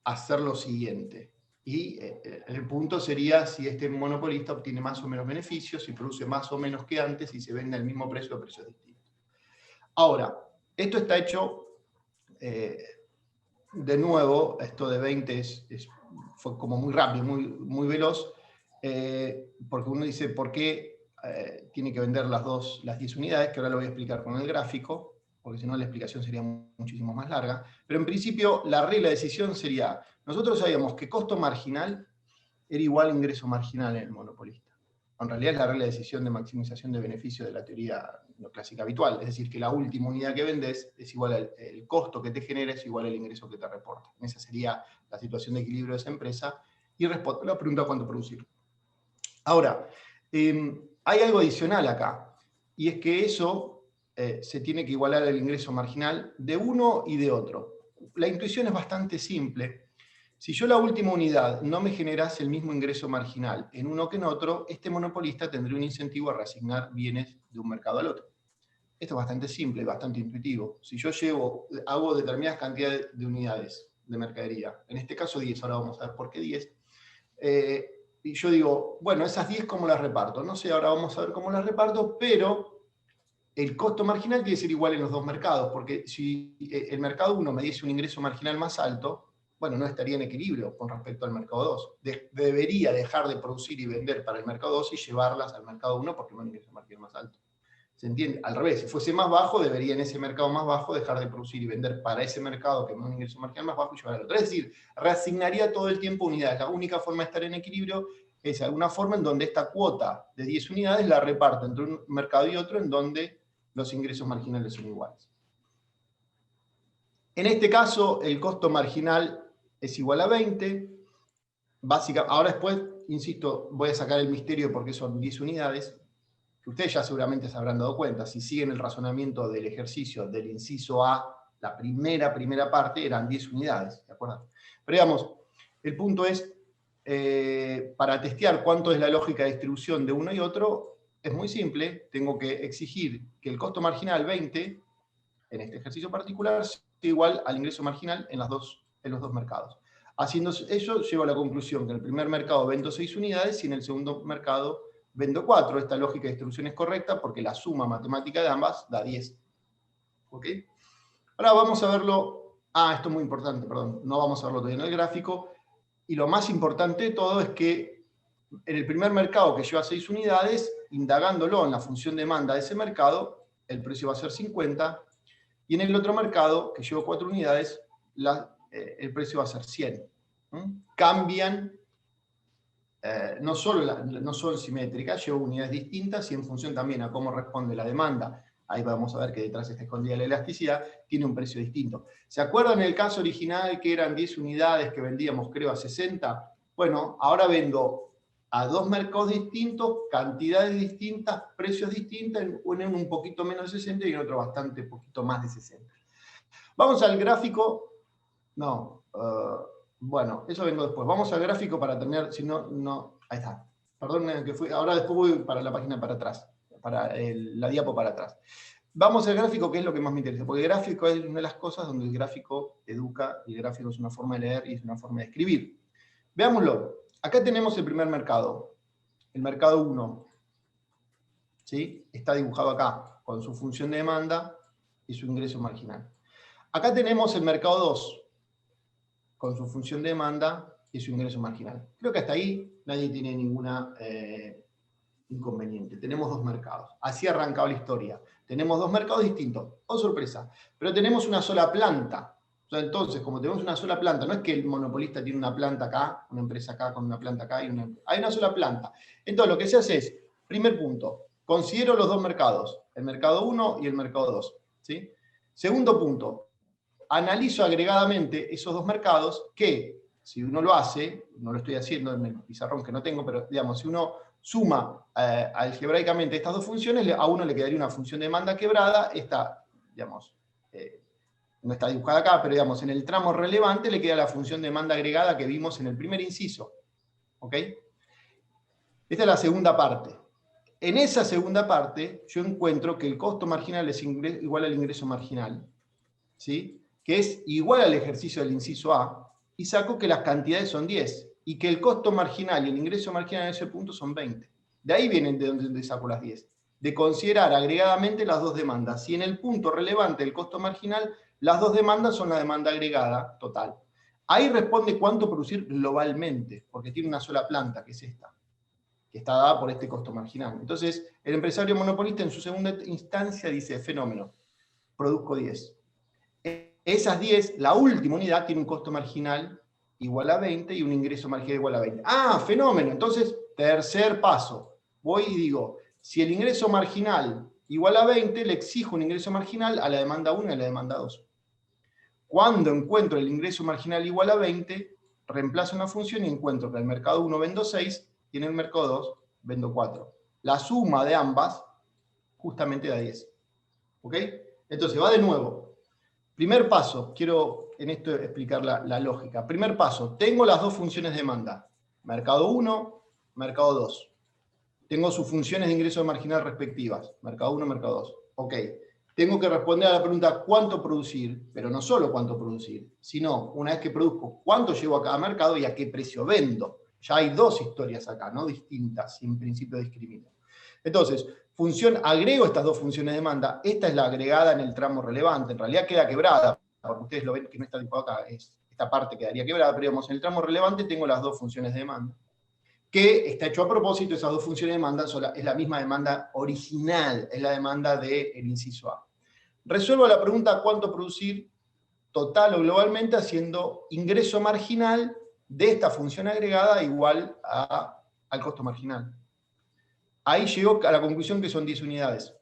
hacer lo siguiente. Y el punto sería si este monopolista obtiene más o menos beneficios, si produce más o menos que antes y se vende al mismo precio a precios distintos. Ahora, esto está hecho, de nuevo, esto de 20 fue como muy rápido, muy veloz, porque uno dice, ¿por qué tiene que vender las 10 unidades? Que ahora lo voy a explicar con el gráfico, porque si no la explicación sería muchísimo más larga. Pero en principio la regla de decisión sería, nosotros sabíamos que costo marginal era igual a ingreso marginal en el monopolista. En realidad es la regla de decisión de maximización de beneficio de la teoría no clásica habitual, es decir, que la última unidad que vendes es igual el costo que te genera es igual al ingreso que te reporta. Esa sería la situación de equilibrio de esa empresa, y responde a la pregunta cuánto producir. Ahora, hay algo adicional acá, y es que eso se tiene que igualar al ingreso marginal de uno y de otro. La intuición es bastante simple. Si yo la última unidad no me generase el mismo ingreso marginal en uno que en otro, este monopolista tendría un incentivo a reasignar bienes de un mercado al otro. Esto es bastante simple, bastante intuitivo. Si yo hago determinadas cantidades de unidades de mercadería, en este caso 10, ahora vamos a ver por qué 10, y yo digo, bueno, esas 10 ¿cómo las reparto? No sé, ahora vamos a ver cómo las reparto, pero el costo marginal tiene que ser igual en los dos mercados, porque si el mercado 1 me diese un ingreso marginal más alto, bueno, no estaría en equilibrio con respecto al mercado 2. Debería dejar de producir y vender para el mercado 2 y llevarlas al mercado 1 porque no hay un ingreso marginal más alto. ¿Se entiende? Al revés, si fuese más bajo, debería en ese mercado más bajo dejar de producir y vender para ese mercado que es un ingreso marginal más bajo y llevar al otro. Es decir, reasignaría todo el tiempo unidades. La única forma de estar en equilibrio es alguna forma en donde esta cuota de 10 unidades la reparto entre un mercado y otro en donde los ingresos marginales son iguales. En este caso, el costo marginal es igual a 20. Ahora después, insisto, voy a sacar el misterio porque son 10 unidades, que ustedes ya seguramente se habrán dado cuenta. Si siguen el razonamiento del ejercicio del inciso A, la primera parte eran 10 unidades, ¿de acuerdo? Pero digamos, el punto es, para testear cuánto es la lógica de distribución de uno y otro, es muy simple. Tengo que exigir que el costo marginal 20, en este ejercicio particular, sea igual al ingreso marginal en los dos mercados. Haciendo eso, llego a la conclusión que en el primer mercado vendo 6 unidades y en el segundo mercado vendo 4. Esta lógica de distribución es correcta porque la suma matemática de ambas da 10. ¿Ok? Ahora vamos a verlo. Esto es muy importante, perdón. No vamos a verlo todavía en el gráfico. Y lo más importante de todo es que en el primer mercado que lleva 6 unidades, indagándolo en la función demanda de ese mercado, el precio va a ser 50. Y en el otro mercado, que lleva 4 unidades, el precio va a ser 100. Cambian, no son simétricas, llevo unidades distintas y en función también a cómo responde la demanda, ahí vamos a ver que detrás está escondida la elasticidad, tiene un precio distinto. ¿Se acuerdan el caso original que eran 10 unidades que vendíamos creo a 60? Bueno, ahora vendo a 2 mercados distintos, cantidades distintas, precios distintos, en un poquito menos de 60 y en otro bastante poquito más de 60. Vamos al gráfico. Bueno, eso vengo después. Vamos al gráfico para tener, si no, ahí está. Perdón que fui, ahora después voy para la página para atrás, para la diapo para atrás. Vamos al gráfico, que es lo que más me interesa, porque el gráfico es una de las cosas donde el gráfico educa, y el gráfico es una forma de leer y es una forma de escribir. Veámoslo. Acá tenemos el primer mercado, el mercado 1. ¿Sí? Está dibujado acá, con su función de demanda y su ingreso marginal. Acá tenemos el mercado 2, con su función de demanda y su ingreso marginal. Creo que hasta ahí nadie tiene ninguna inconveniente. Tenemos 2 mercados. Así ha arrancado la historia. Tenemos 2 mercados distintos. ¡Oh, sorpresa! Pero tenemos una sola planta. O sea, entonces, como tenemos una sola planta, no es que el monopolista tiene una planta acá, una empresa acá, con una planta acá, hay una sola planta. Entonces, lo que se hace es, primer punto, considero los 2 mercados, el mercado 1 y el mercado 2. ¿Sí? Segundo punto, analizo agregadamente esos 2 mercados que, si uno lo hace, no lo estoy haciendo en el pizarrón que no tengo, pero digamos, si uno suma algebraicamente estas 2 funciones, a uno le quedaría una función de demanda quebrada, esta, digamos, no está dibujada acá, pero digamos, en el tramo relevante le queda la función de demanda agregada que vimos en el primer inciso. ¿Ok? Esta es la segunda parte. En esa segunda parte, yo encuentro que el costo marginal es igual al ingreso marginal, ¿sí? Que es igual al ejercicio del inciso A, y saco que las cantidades son 10, y que el costo marginal y el ingreso marginal en ese punto son 20. De ahí vienen de donde saco las 10. De considerar agregadamente las 2 demandas. Y en el punto relevante del costo marginal, las 2 demandas son la demanda agregada total. Ahí responde cuánto producir globalmente, porque tiene una sola planta, que es esta, que está dada por este costo marginal. Entonces, el empresario monopolista en su segunda instancia dice, fenómeno, produzco 10. Esas 10, la última unidad tiene un costo marginal igual a 20 y un ingreso marginal igual a 20. Fenómeno. Entonces, tercer paso. Voy y digo, si el ingreso marginal igual a 20, le exijo un ingreso marginal a la demanda 1 y a la demanda 2. Cuando encuentro el ingreso marginal igual a 20, reemplazo una función y encuentro que en el mercado 1 vendo 6 y en el mercado 2 vendo 4. La suma de ambas justamente da 10. ¿Ok? Entonces, va de nuevo. Primer paso, quiero en esto explicar la lógica. Primer paso, tengo las 2 funciones de demanda. Mercado 1, mercado 2. Tengo sus funciones de ingreso marginal respectivas. Mercado 1, mercado 2. Ok. Tengo que responder a la pregunta ¿cuánto producir? Pero no solo cuánto producir, sino una vez que produzco, ¿cuánto llevo a cada mercado y a qué precio vendo? Ya hay 2 historias acá, ¿no? Distintas, y en principio discrimino. Entonces, agrego estas 2 funciones de demanda. Esta es la agregada en el tramo relevante. En realidad queda quebrada, porque ustedes lo ven que no está dibujado acá. Esta parte quedaría quebrada, pero digamos, en el tramo relevante tengo las 2 funciones de demanda. que está hecho a propósito. Esas dos funciones de demanda es la misma demanda original, es la demanda del inciso A. Resuelvo la pregunta ¿cuánto producir total o globalmente? Haciendo ingreso marginal de esta función agregada igual al costo marginal. Ahí llego a la conclusión que son 10 unidades.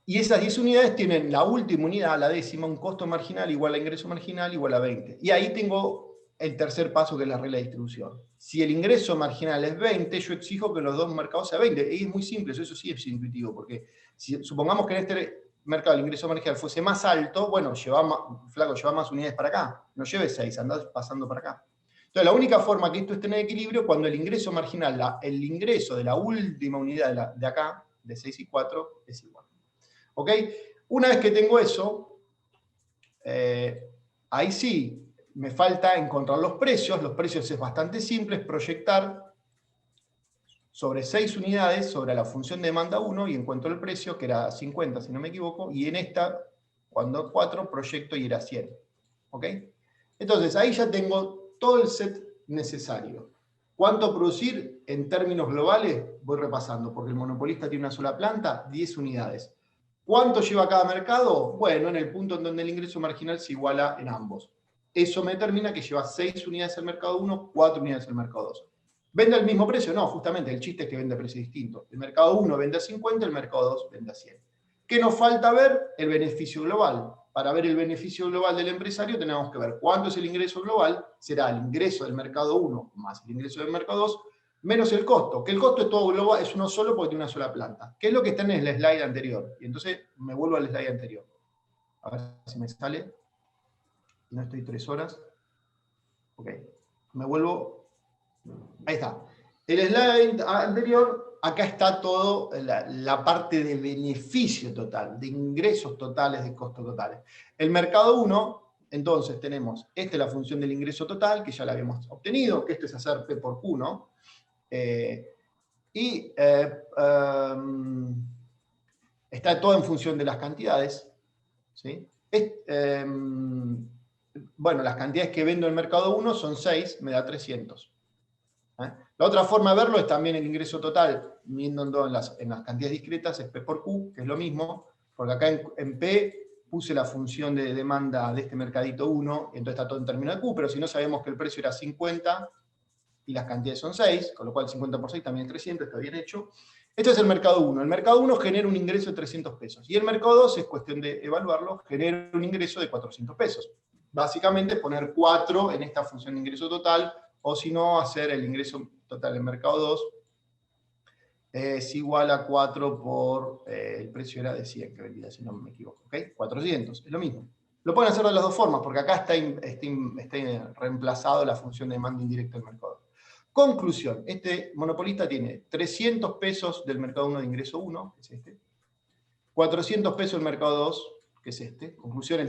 Y esas 10 unidades tienen la última unidad, la décima, un costo marginal igual a ingreso marginal igual a 20. Y ahí tengo el tercer paso, que es la regla de distribución. Si el ingreso marginal es 20, yo exijo que los dos mercados sean 20. Y es muy simple, eso sí es intuitivo, porque si supongamos que en este mercado el ingreso marginal fuese más alto, bueno, lleva más unidades para acá. No lleve 6, andás pasando para acá. Entonces, la única forma que esto esté en equilibrio cuando el ingreso marginal, el ingreso de la última unidad de acá, de 6 y 4, es igual. ¿Ok? Una vez que tengo eso, ahí sí, me falta encontrar los precios. Los precios es bastante simple, es proyectar sobre 6 unidades, sobre la función de demanda 1, y encuentro el precio, que era 50, si no me equivoco, y en esta, cuando 4, proyecto y era 100. ¿Ok? Entonces, ahí ya tengo todo el set necesario. ¿Cuánto producir en términos globales? Voy repasando, porque el monopolista tiene una sola planta, 10 unidades. ¿Cuánto lleva cada mercado? Bueno, en el punto en donde el ingreso marginal se iguala en ambos. Eso me determina que lleva 6 unidades el mercado 1, 4 unidades el mercado 2. ¿Vende al mismo precio? No, justamente, el chiste es que vende a precio distinto. El mercado 1 vende a 50, el mercado 2 vende a 100. ¿Qué nos falta ver? El beneficio global. Para ver el beneficio global del empresario tenemos que ver cuánto es el ingreso global. Será el ingreso del mercado 1 más el ingreso del mercado 2, menos el costo, que el costo es todo global, es uno solo porque tiene una sola planta, que es lo que está en el slide anterior. Y entonces me vuelvo al slide anterior. A ver si me sale. No estoy 3 horas. Ok. Me vuelvo. Ahí está. El slide anterior, acá está todo la parte de beneficio total, de ingresos totales, de costos totales. El mercado 1, entonces tenemos, esta es la función del ingreso total, que ya la habíamos obtenido, que esto es hacer P por Q, ¿no? Está todo en función de las cantidades, ¿sí? Bueno, las cantidades que vendo en el mercado 1 son 6, me da 300. La otra forma de verlo es también el ingreso total, viendo en las cantidades discretas, es P por Q, que es lo mismo, porque acá en P puse la función de demanda de este mercadito 1, entonces está todo en términos de Q, pero si no sabemos que el precio era 50 y las cantidades son 6, con lo cual 50 por 6 también es 300, está bien hecho. Este es el mercado 1. El mercado 1 genera un ingreso de 300 pesos. Y el mercado 2, es cuestión de evaluarlo, genera un ingreso de 400 pesos. Básicamente poner 4 en esta función de ingreso total, o si no, hacer el ingreso total del mercado 2 es igual a 4 por, el precio era de 100 que vendía, si no me equivoco, ¿ok? 400, es lo mismo. Lo pueden hacer de las dos formas, porque acá está reemplazado la función de demanda indirecta del mercado 2. Conclusión, este monopolista tiene 300 pesos del mercado 1 de ingreso 1, que es este, 400 pesos del mercado 2, que es este. Conclusión,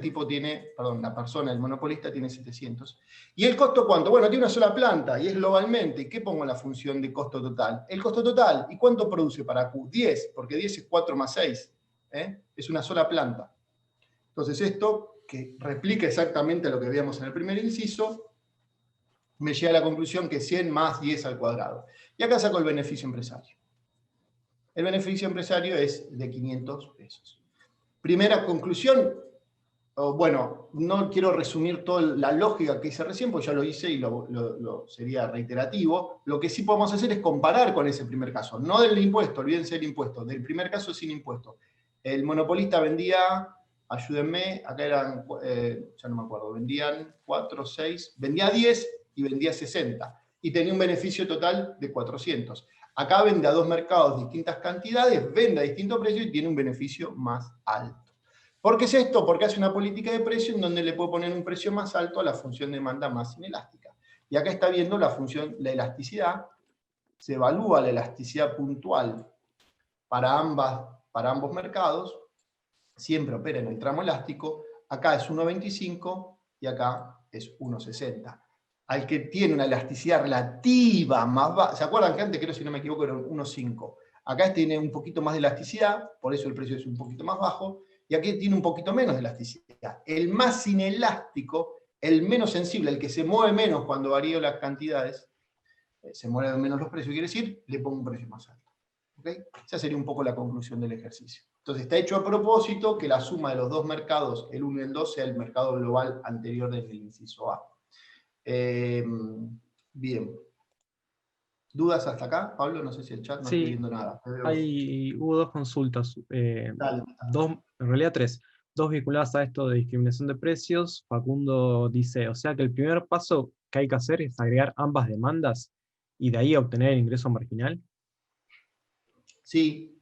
la persona, el monopolista, tiene 700. ¿Y el costo cuánto? Bueno, tiene una sola planta, y es globalmente. ¿Y qué pongo en la función de costo total? El costo total. ¿Y cuánto produce para Q? 10, porque 10 es 4 más 6. Es una sola planta. Entonces esto, que replica exactamente lo que veíamos en el primer inciso, me llega a la conclusión que 100 más 10 al cuadrado. Y acá saco el beneficio empresario. El beneficio empresario es de 500 pesos. Primera conclusión, bueno, no quiero resumir toda la lógica que hice recién, porque ya lo hice y sería reiterativo. Lo que sí podemos hacer es comparar con ese primer caso. No del impuesto, olvídense del impuesto. Del primer caso sin impuesto. El monopolista vendía, ayúdenme, acá eran, ya no me acuerdo, vendían 4, 6, vendía 10 y vendía 60. Y tenía un beneficio total de 400. Acá vende a dos mercados distintas cantidades, vende a distintos precios y tiene un beneficio más alto. ¿Por qué es esto? Porque hace una política de precio en donde le puedo poner un precio más alto a la función de demanda más inelástica. Y acá está viendo la función, la elasticidad. Se evalúa la elasticidad puntual para ambos mercados. Siempre opera en el tramo elástico. Acá es 1,25 y acá es 1,60. Al que tiene una elasticidad relativa más baja, ¿se acuerdan que antes, creo si no me equivoco, era 1,5? Acá tiene un poquito más de elasticidad, por eso el precio es un poquito más bajo, y aquí tiene un poquito menos de elasticidad. El más inelástico, el menos sensible, el que se mueve menos cuando varío las cantidades, se mueven menos los precios, quiere decir, le pongo un precio más alto. ¿Okay? Esa sería un poco la conclusión del ejercicio. Entonces está hecho a propósito que la suma de los dos mercados, el 1 y el 2, sea el mercado global anterior del inciso A. Bien. ¿Dudas hasta acá? Pablo, no sé si el chat no estoy viendo nada. Hubo dos consultas, Dale. en realidad tres, dos vinculadas a esto de discriminación de precios. Facundo dice, o sea que el primer paso que hay que hacer es agregar ambas demandas y de ahí obtener el ingreso marginal. Sí,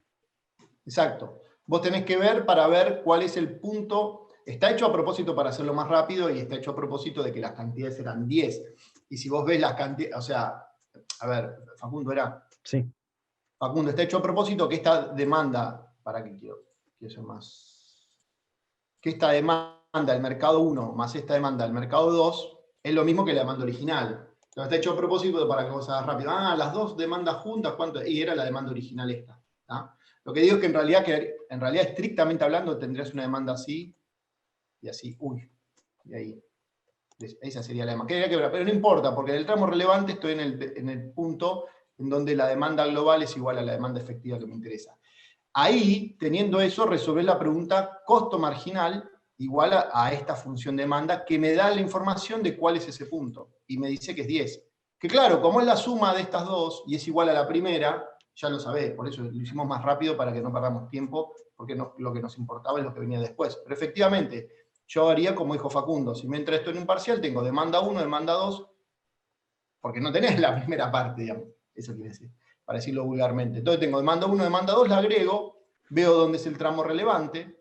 exacto. Vos tenés que ver para ver cuál es el punto. Está hecho a propósito para hacerlo más rápido y está hecho a propósito de que las cantidades eran 10. Y si vos ves las cantidades, o sea, a ver, Facundo era. Sí. Facundo, está hecho a propósito que esta demanda, ¿para qué quiero ser más? Que esta demanda del mercado 1 más esta demanda del mercado 2 es lo mismo que la demanda original. Pero está hecho a propósito para que vos hagas rápido. Ah, las dos demandas juntas, ¿cuánto? Y era la demanda original esta. ¿Ah? Lo que digo es que en realidad, estrictamente hablando, tendrías una demanda así y así. Uy, y ahí. Esa sería la demanda. Pero no importa, porque en el tramo relevante estoy en el punto en donde la demanda global es igual a la demanda efectiva que me interesa. Ahí, teniendo eso, resolver la pregunta costo marginal igual a esta función demanda, que me da la información de cuál es ese punto. Y me dice que es 10. Que claro, como es la suma de estas dos y es igual a la primera, ya lo sabés, por eso lo hicimos más rápido para que no perdamos tiempo, porque lo que nos importaba es lo que venía después. Pero efectivamente, yo haría como dijo Facundo, si me entra esto en un parcial, tengo demanda 1, demanda 2, porque no tenés la primera parte, digamos. Eso quiere decir, para decirlo vulgarmente. Entonces tengo demanda 1, demanda 2, la agrego, veo dónde es el tramo relevante.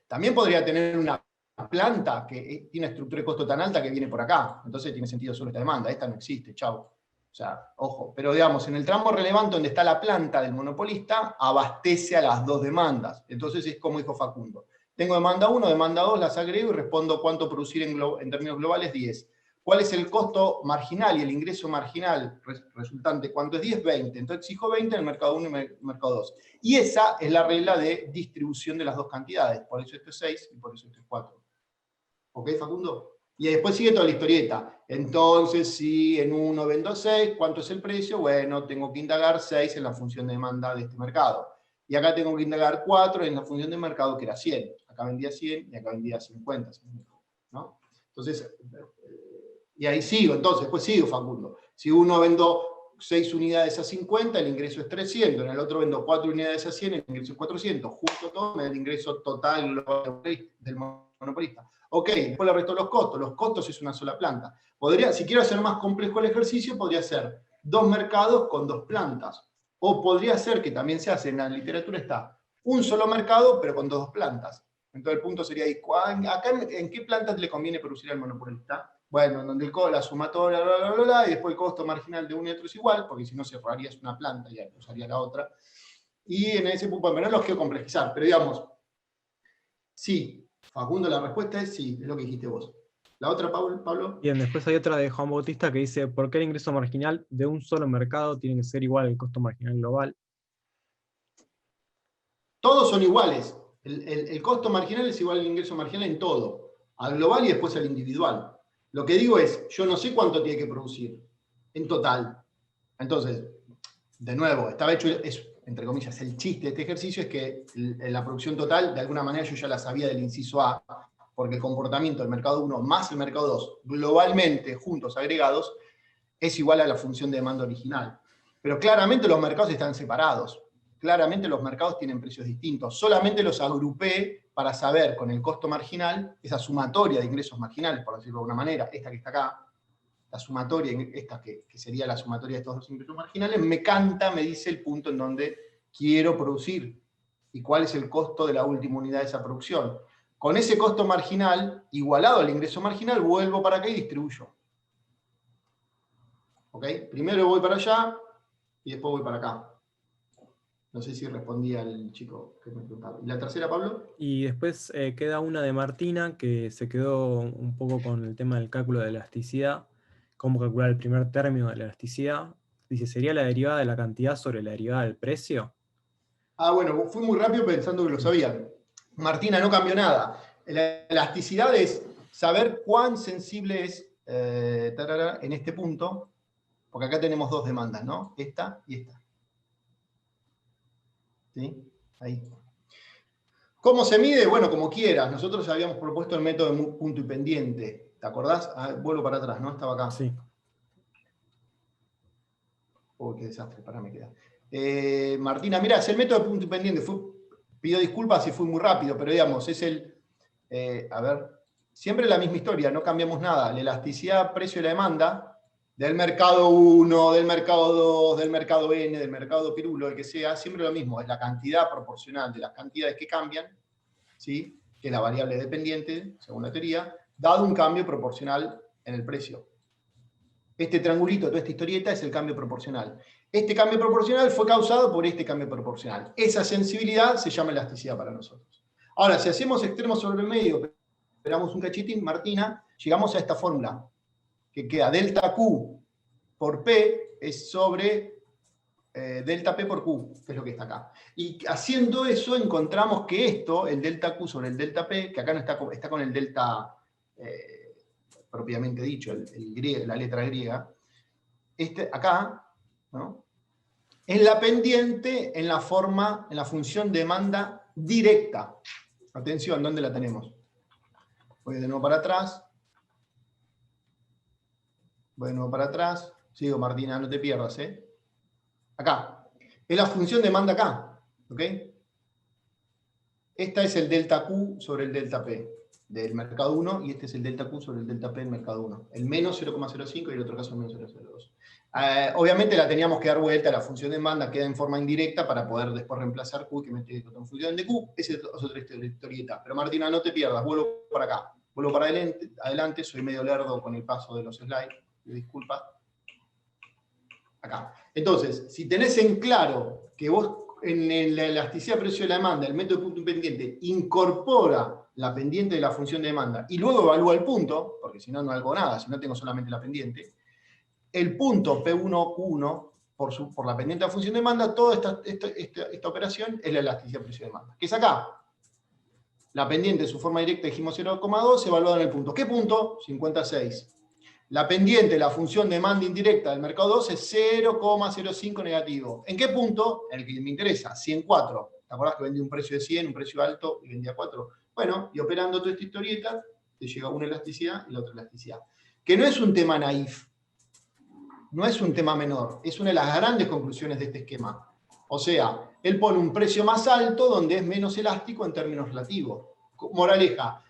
También podría tener una planta que tiene una estructura de costo tan alta que viene por acá. Entonces tiene sentido solo esta demanda. Esta no existe, chau. O sea, ojo. Pero digamos, en el tramo relevante donde está la planta del monopolista, abastece a las dos demandas. Entonces es como dijo Facundo. Tengo demanda 1, demanda 2, las agrego y respondo cuánto producir en términos globales, 10. ¿Cuál es el costo marginal y el ingreso marginal resultante? ¿Cuánto es 10? 20. Entonces exijo 20 en el mercado 1 y en el mercado 2. Y esa es la regla de distribución de las dos cantidades. Por eso esto es 6 y por eso esto es 4. ¿Ok, Facundo? Y después sigue toda la historieta. Entonces, si en uno vendo 6, ¿cuánto es el precio? Bueno, tengo que indagar 6 en la función de demanda de este mercado. Y acá tengo que indagar 4 en la función de mercado que era 100. Acá vendía 100 y acá vendía 50. ¿No? Entonces, y ahí sigo, entonces, pues sigo, Facundo. Si uno vendo 6 unidades a 50, el ingreso es 300. En el otro vendo 4 unidades a 100, el ingreso es 400. Justo todo me da el ingreso total del monopolista. Ok, después le resto los costos. Los costos es una sola planta. Si quiero hacer más complejo el ejercicio, podría ser 2 mercados con 2 plantas. O podría ser, que también se hace, en la literatura está, un solo mercado, pero con 2 plantas. Entonces el punto sería ahí, acá ¿en qué plantas le conviene producir al monopolista? Bueno, en donde la sumatoria, y después el costo marginal de uno y otro es igual, porque si no cerrarías una planta y usaría la otra. Y en ese punto, pero no los quiero complejizar, pero digamos, sí, Facundo, la respuesta es sí, es lo que dijiste vos. ¿La otra, Pablo? Bien, después hay otra de Juan Bautista que dice, ¿por qué el ingreso marginal de un solo mercado tiene que ser igual al costo marginal global? Todos son iguales. El costo marginal es igual al ingreso marginal en todo, al global y después al individual. Lo que digo es, yo no sé cuánto tiene que producir en total. Entonces, de nuevo, estaba hecho, entre comillas, el chiste de este ejercicio es que la producción total, de alguna manera yo ya la sabía del inciso A, porque el comportamiento del mercado 1 más el mercado 2, globalmente, juntos, agregados, es igual a la función de demanda original. Pero claramente los mercados están separados. Claramente los mercados tienen precios distintos. Solamente los agrupé para saber con el costo marginal, esa sumatoria de ingresos marginales, por decirlo de alguna manera, esta que está acá, la sumatoria, esta que sería la sumatoria de estos dos ingresos marginales, me dice el punto en donde quiero producir y cuál es el costo de la última unidad de esa producción. Con ese costo marginal, igualado al ingreso marginal, vuelvo para acá y distribuyo. ¿Ok? Primero voy para allá y después voy para acá. No sé si respondí al chico que me preguntaba. ¿Y la tercera, Pablo? Y después queda una de Martina, que se quedó un poco con el tema del cálculo de elasticidad. ¿Cómo calcular el primer término de la elasticidad? Dice, ¿sería la derivada de la cantidad sobre la derivada del precio? Ah, bueno, fui muy rápido pensando que lo sabían. Martina, no cambió nada. La elasticidad es saber cuán sensible es en este punto. Porque acá tenemos dos demandas, ¿no? Esta y esta. ¿Sí? Ahí. ¿Cómo se mide? Bueno, como quieras. Nosotros habíamos propuesto el método de punto y pendiente. ¿Te acordás? Ah, vuelvo para atrás, ¿no? Estaba acá. Sí. Uy, qué desastre, pará, me queda. Martina, mirá, es el método de punto y pendiente. Pido disculpas si fui muy rápido, pero digamos, es el... a ver, siempre la misma historia, no cambiamos nada. La elasticidad, precio y la demanda del mercado 1, del mercado 2, del mercado N, del mercado Pirulo, el que sea, siempre lo mismo. Es la cantidad proporcional de las cantidades que cambian, ¿sí? Que es la variable dependiente, según la teoría, dado un cambio proporcional en el precio. Este triangulito, toda esta historieta, es el cambio proporcional. Este cambio proporcional fue causado por este cambio proporcional. Esa sensibilidad se llama elasticidad para nosotros. Ahora, si hacemos extremos sobre el medio, esperamos un cachitín, Martina, llegamos a esta fórmula, que queda delta Q por P es sobre delta P por Q, que es lo que está acá. Y haciendo eso encontramos que esto, el delta Q sobre el delta P, que acá no está con el delta propiamente dicho, la letra griega, acá, ¿no? Es la pendiente en la función demanda directa. Atención, ¿dónde la tenemos? Voy de nuevo para atrás. Voy de nuevo para atrás. Sigo, Martina, no te pierdas, ¿eh? Acá. Es la función demanda acá. ¿Ok? Esta es el delta Q sobre el delta P del mercado 1 y este es el delta Q sobre el delta P del mercado 1. El menos 0,05 y el otro caso el menos 0,02. Obviamente la teníamos que dar vuelta, la función de demanda queda en forma indirecta para poder después reemplazar Q y que mete en función de Q. Esa es otra historieta. Pero Martina, no te pierdas, vuelvo para acá. Vuelvo para adelante, soy medio lerdo con el paso de los slides, disculpa. Acá. Entonces, si tenés en claro que vos en la elasticidad precio de la demanda, el método de punto independiente, incorpora la pendiente de la función de demanda y luego evalúa el punto, porque si no, no hago nada, si no tengo solamente la pendiente, el punto P1Q1 por la pendiente de la función de demanda, toda esta operación es la elasticidad precio de demanda, que es acá. La pendiente en su forma directa dijimos 0,2, evaluada en el punto. ¿Qué punto? 56. La pendiente, la función demanda indirecta del mercado 2 es 0,05 negativo. ¿En qué punto? En el que me interesa, 104. ¿Te acordás que vendí un precio de 100, un precio alto y vendía 4? Bueno, y operando toda esta historieta, te llega una elasticidad y la otra elasticidad. Que no es un tema naif, no es un tema menor, es una de las grandes conclusiones de este esquema. O sea, él pone un precio más alto donde es menos elástico en términos relativos. Moraleja,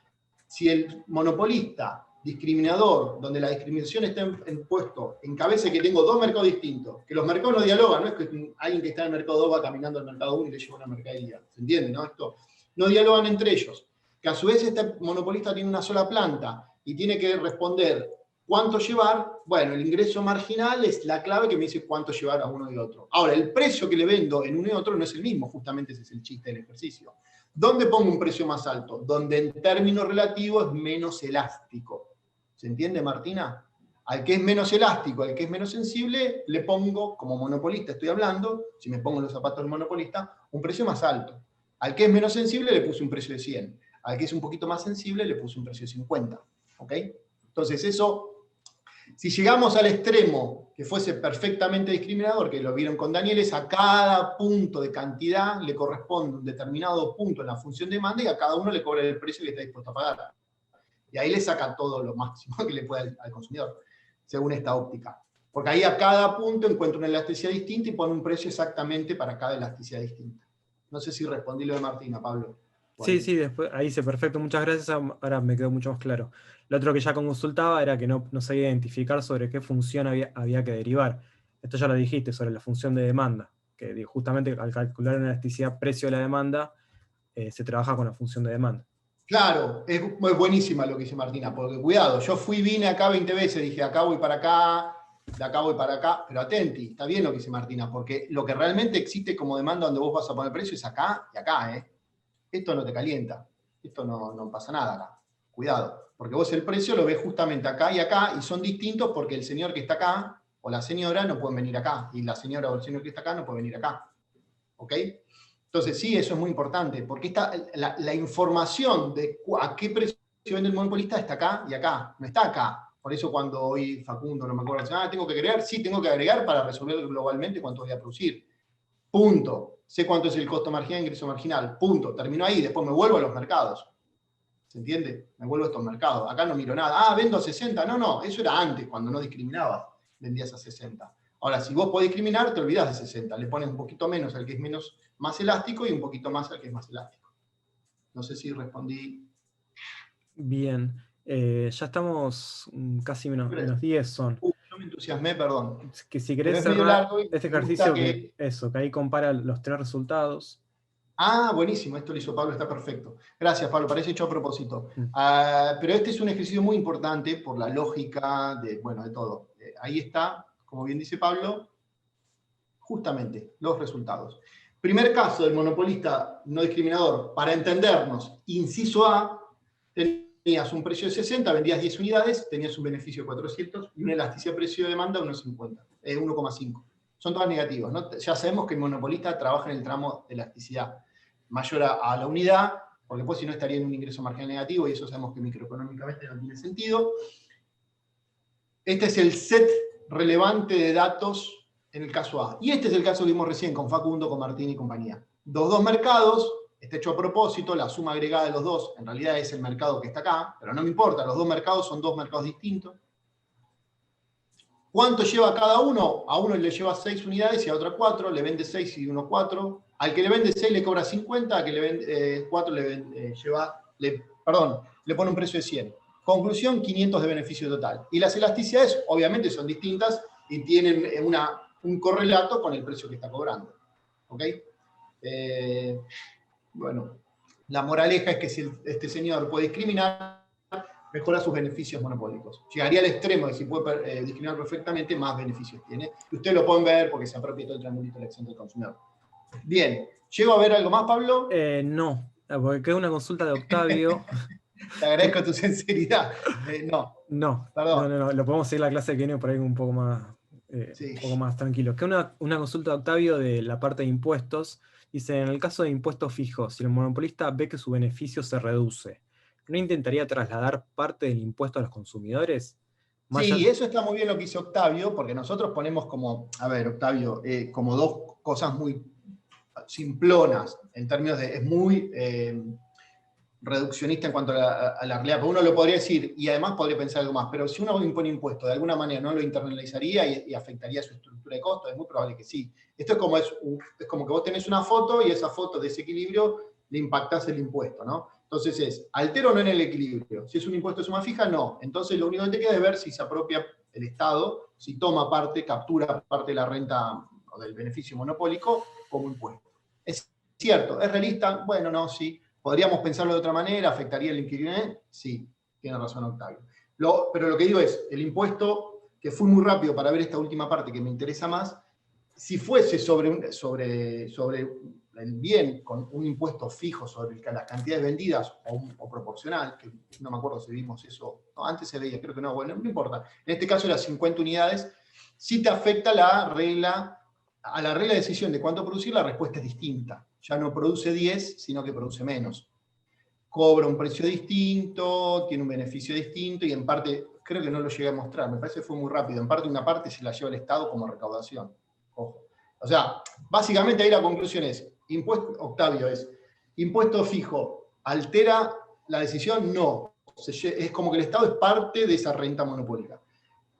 si el monopolista discriminador, donde la discriminación está en puesto, encabece que tengo dos mercados distintos, que los mercados no dialogan, no es que alguien que está en el mercado 2 va caminando al mercado 1 y le lleva una mercadería, ¿se entiende? ¿No? Esto no dialogan entre ellos, que a su vez este monopolista tiene una sola planta y tiene que responder cuánto llevar, bueno, el ingreso marginal es la clave que me dice cuánto llevar a uno y otro. Ahora, el precio que le vendo en uno y otro no es el mismo, justamente ese es el chiste del ejercicio. ¿Dónde pongo un precio más alto? Donde en términos relativos es menos elástico. ¿Se entiende, Martina? Al que es menos elástico, al que es menos sensible, le pongo, como monopolista estoy hablando, si me pongo en los zapatos del monopolista, un precio más alto. Al que es menos sensible le puse un precio de 100. Al que es un poquito más sensible le puse un precio de 50. ¿Ok? Entonces eso, si llegamos al extremo que fuese perfectamente discriminador, que lo vieron con Daniel, es a cada punto de cantidad le corresponde un determinado punto en la función de demanda y a cada uno le cobra el precio que está dispuesto a pagar. Y ahí le saca todo lo máximo que le puede al consumidor, según esta óptica. Porque ahí a cada punto encuentra una elasticidad distinta y pone un precio exactamente para cada elasticidad distinta. No sé si respondí lo de Martina, Pablo. Sí, sí, después, ahí hice perfecto, muchas gracias, ahora me quedó mucho más claro. Lo otro que ya consultaba era que no sabía identificar sobre qué función había que derivar. Esto ya lo dijiste, sobre la función de demanda, que justamente al calcular una elasticidad precio de la demanda, se trabaja con la función de demanda. Claro, es buenísima lo que dice Martina, porque cuidado, vine acá 20 veces, dije acá voy para acá, de acá voy para acá, pero atenti, está bien lo que dice Martina, porque lo que realmente existe como demanda donde vos vas a poner precio es acá y acá, ¿eh? Esto no te calienta, esto no pasa nada acá, cuidado, porque vos el precio lo ves justamente acá y son distintos porque el señor que está acá, o la señora, no pueden venir acá, y la señora o el señor que está acá no puede venir acá, ¿ok? Entonces sí, eso es muy importante, porque la información de a qué precio vende el monopolista está acá y acá, no está acá, Por eso cuando hoy Facundo, no me acuerdo, dice, tengo que agregar, sí, tengo que agregar para resolver globalmente cuánto voy a producir. Punto. Sé cuánto es el costo marginal, ingreso marginal. Punto. Termino ahí, después me vuelvo a los mercados. ¿Se entiende? Me vuelvo a estos mercados. Acá no miro nada. Vendo a 60. No, eso era antes, cuando no discriminabas, vendías a 60. Ahora, si vos podés discriminar, te olvidás de 60. Le pones un poquito menos al que es más elástico y un poquito más al que es más elástico. No sé si respondí. Bien. Ya estamos casi menos 10 son. Yo me entusiasmé, perdón. Que si querés Pero es medio cerrar largo y este me gusta ejercicio, que ahí compara los 3 resultados. Buenísimo, esto lo hizo Pablo, está perfecto. Gracias, Pablo, parece hecho a propósito. Mm. Pero este es un ejercicio muy importante por la lógica de todo. Ahí está, como bien dice Pablo, justamente los resultados. Primer caso del monopolista no discriminador, para entendernos, inciso A, tenías un precio de 60, vendías 10 unidades, tenías un beneficio de 400 y una elasticidad precio-demanda de 1,5. Son todas negativas, ¿no? Ya sabemos que el monopolista trabaja en el tramo de elasticidad mayor a la unidad, porque después si no estaría en un ingreso marginal negativo, y eso sabemos que microeconómicamente no tiene sentido. Este es el set relevante de datos en el caso A. Y este es el caso que vimos recién con Facundo, con Martín y compañía. Los dos mercados, está hecho a propósito, la suma agregada de los dos, en realidad es el mercado que está acá, pero no me importa, los dos mercados son dos mercados distintos. ¿Cuánto lleva cada uno? A uno le lleva 6 unidades y a otro 4, le vende 6 y uno 4. Al que le vende 6 le cobra 50, al que le vende 4 le pone un precio de 100. Conclusión, 500 de beneficio total. Y las elasticidades obviamente son distintas y tienen un correlato con el precio que está cobrando. ¿Ok? Bueno, la moraleja es que si este señor puede discriminar, mejora sus beneficios monopólicos. Llegaría al extremo de si puede discriminar perfectamente, más beneficios tiene. Y ustedes lo pueden ver porque se apropia todo el triangulito de elección del consumidor. Bien, ¿llego a ver algo más, Pablo? No, porque queda una consulta de Octavio. Te agradezco tu sinceridad. No, perdón. No, lo podemos seguir la clase que viene por ahí un poco más, Sí. un poco más tranquilo. Queda una consulta de Octavio de la parte de impuestos. Dice, en el caso de impuestos fijos, si el monopolista ve que su beneficio se reduce, ¿no intentaría trasladar parte del impuesto a los consumidores? Sí, eso está muy bien lo que hizo Octavio, porque nosotros ponemos como, Octavio, como dos cosas muy simplonas, en términos de, es muy reduccionista en cuanto a la realidad, pero uno lo podría decir, y además podría pensar algo más, pero si uno impone impuestos, de alguna manera no lo internalizaría y afectaría su estructura de costos, es muy probable que sí. Esto es como que vos tenés una foto y esa foto de ese equilibrio le impactás el impuesto, ¿no? Entonces altero o no en el equilibrio. Si es un impuesto de suma fija, no. Entonces lo único que te queda es ver si se apropia el Estado, si toma parte, captura parte de la renta o del beneficio monopólico como impuesto. ¿Es cierto? ¿Es realista? Bueno, no, sí. ¿Podríamos pensarlo de otra manera? ¿Afectaría el inquilino? Sí, tiene razón Octavio. Pero lo que digo es, el impuesto, que fue muy rápido para ver esta última parte que me interesa más, si fuese sobre el bien con un impuesto fijo sobre las cantidades vendidas o proporcional, que no me acuerdo si vimos eso, no, antes se veía, creo que no, bueno, no importa. En este caso las 50 unidades, si te afecta a la regla de decisión de cuánto producir, la respuesta es distinta. Ya no produce 10, sino que produce menos. Cobra un precio distinto, tiene un beneficio distinto y en parte, creo que no lo llegué a mostrar, me parece que fue muy rápido, en parte una parte se la lleva el Estado como recaudación. Ojo. O sea, básicamente ahí la conclusión es, Octavio, impuesto fijo, ¿altera la decisión? No. Es como que el Estado es parte de esa renta monopólica.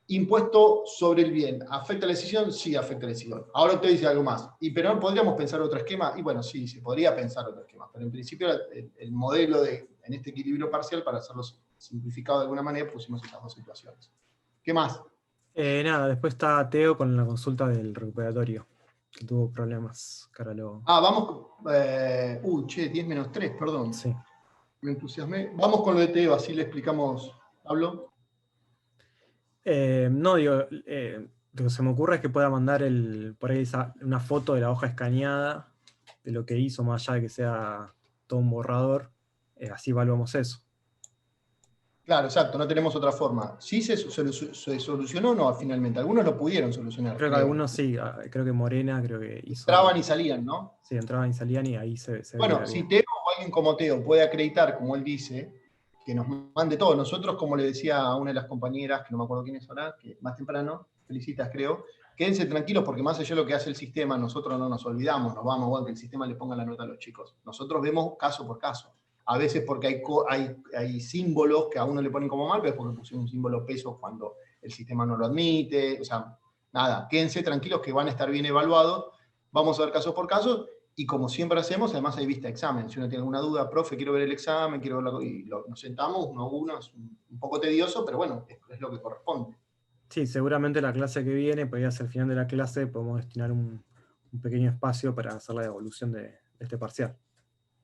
Impuesto sobre el bien, ¿afecta la decisión? Sí, afecta la decisión. Ahora usted dice algo más. ¿Pero podríamos pensar otro esquema? Y bueno, sí, se podría pensar otro esquema. Pero en principio el modelo en este equilibrio parcial, para hacerlo simplificado de alguna manera, pusimos esas dos situaciones. ¿Qué más? Nada, después está Teo con la consulta del recuperatorio, que tuvo problemas. Vamos. 10-3, perdón. Sí. Me entusiasmé. Vamos con lo de Teo, así le explicamos, Pablo. No, digo, lo que se me ocurre es que pueda mandar por ahí una foto de la hoja escaneada, de lo que hizo, más allá de que sea todo un borrador, así evaluamos eso. Claro, exacto, no tenemos otra forma. ¿Sí se solucionó o no finalmente? Algunos lo pudieron solucionar. Creo que algunos sí, creo que Morena hizo... Entraban y salían, ¿no? Sí, entraban y salían y ahí se Bueno, veía si bien. Teo o alguien como Teo puede acreditar, como él dice, que nos mande todo. Nosotros, como le decía a una de las compañeras, que no me acuerdo quién es ahora, que más temprano, felicitas creo, quédense tranquilos porque más allá de lo que hace el sistema, nosotros no nos olvidamos, nos vamos, bueno, que el sistema le ponga la nota a los chicos. Nosotros vemos caso por caso. A veces porque hay símbolos que a uno le ponen como mal, pero es porque pusieron un símbolo peso cuando el sistema no lo admite. O sea, nada, quédense tranquilos que van a estar bien evaluados. Vamos a ver caso por caso. Y como siempre hacemos, además hay vista de examen. Si uno tiene alguna duda, profe, quiero ver el examen, quiero verlo, y nos sentamos uno a uno, es un poco tedioso, pero bueno, es lo que corresponde. Sí, seguramente la clase que viene, podría ser el final de la clase, podemos destinar un pequeño espacio para hacer la devolución de este parcial.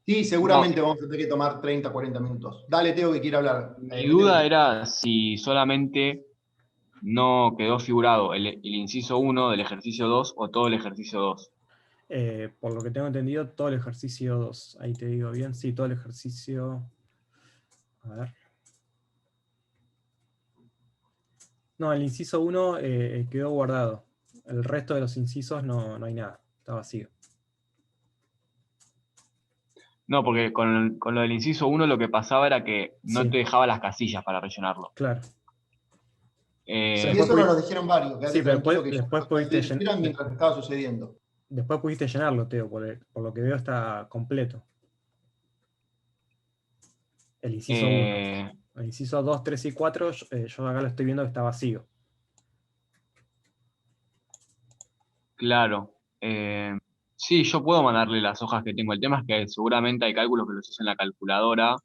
Sí, seguramente vamos a tener que tomar 30, 40 minutos. Dale, Teo, que quiere hablar. Mi duda era si solamente no quedó figurado el inciso 1 del ejercicio 2 o todo el ejercicio 2. Por lo que tengo entendido, todo el ejercicio 2. Ahí te digo bien, sí, todo el ejercicio... A ver. No, el inciso 1 quedó guardado. El resto de los incisos no hay nada, está vacío. No, porque con lo del inciso 1 lo que pasaba era que no Sí. te dejaba las casillas para rellenarlo. Claro. Y eso nos lo dijeron varios. Sí, pero después pudiste mientras estaba sucediendo. Después pudiste llenarlo, Teo, por lo que veo está completo. El inciso 1. El inciso 2, 3 y 4, yo acá lo estoy viendo que está vacío. Claro. Sí, yo puedo mandarle las hojas que tengo. El tema es que seguramente hay cálculos que los hice en la calculadora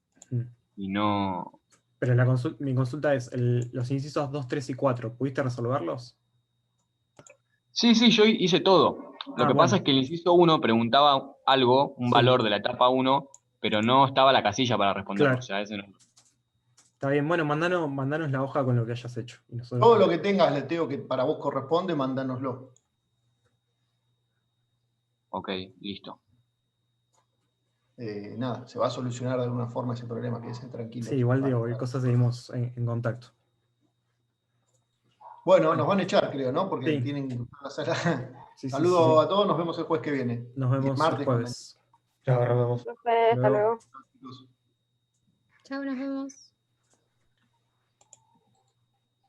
y no... Pero mi consulta es, los incisos 2, 3 y 4, ¿pudiste resolverlos? Sí, yo hice todo. Lo que pasa es que el inciso 1 preguntaba algo, un valor de la etapa 1, pero no estaba la casilla para responderlo. Claro. O sea, ese no... Está bien, bueno, mandanos la hoja con lo que hayas hecho. Y Todo lo que tengas, Teo, que para vos corresponde, mandánoslo. Ok, listo. Nada, se va a solucionar de alguna forma ese problema, quédense tranquilos. Sí, igual digo, cualquier cosa seguimos en contacto. Bueno, nos van a echar, creo, ¿no? Porque sí. tienen que usar la sala. Sí, Saludos a todos, nos vemos el jueves que viene. Nos vemos el martes, jueves. Chao, nos vemos. Hasta luego. Chao, chicos. Chao, nos vemos.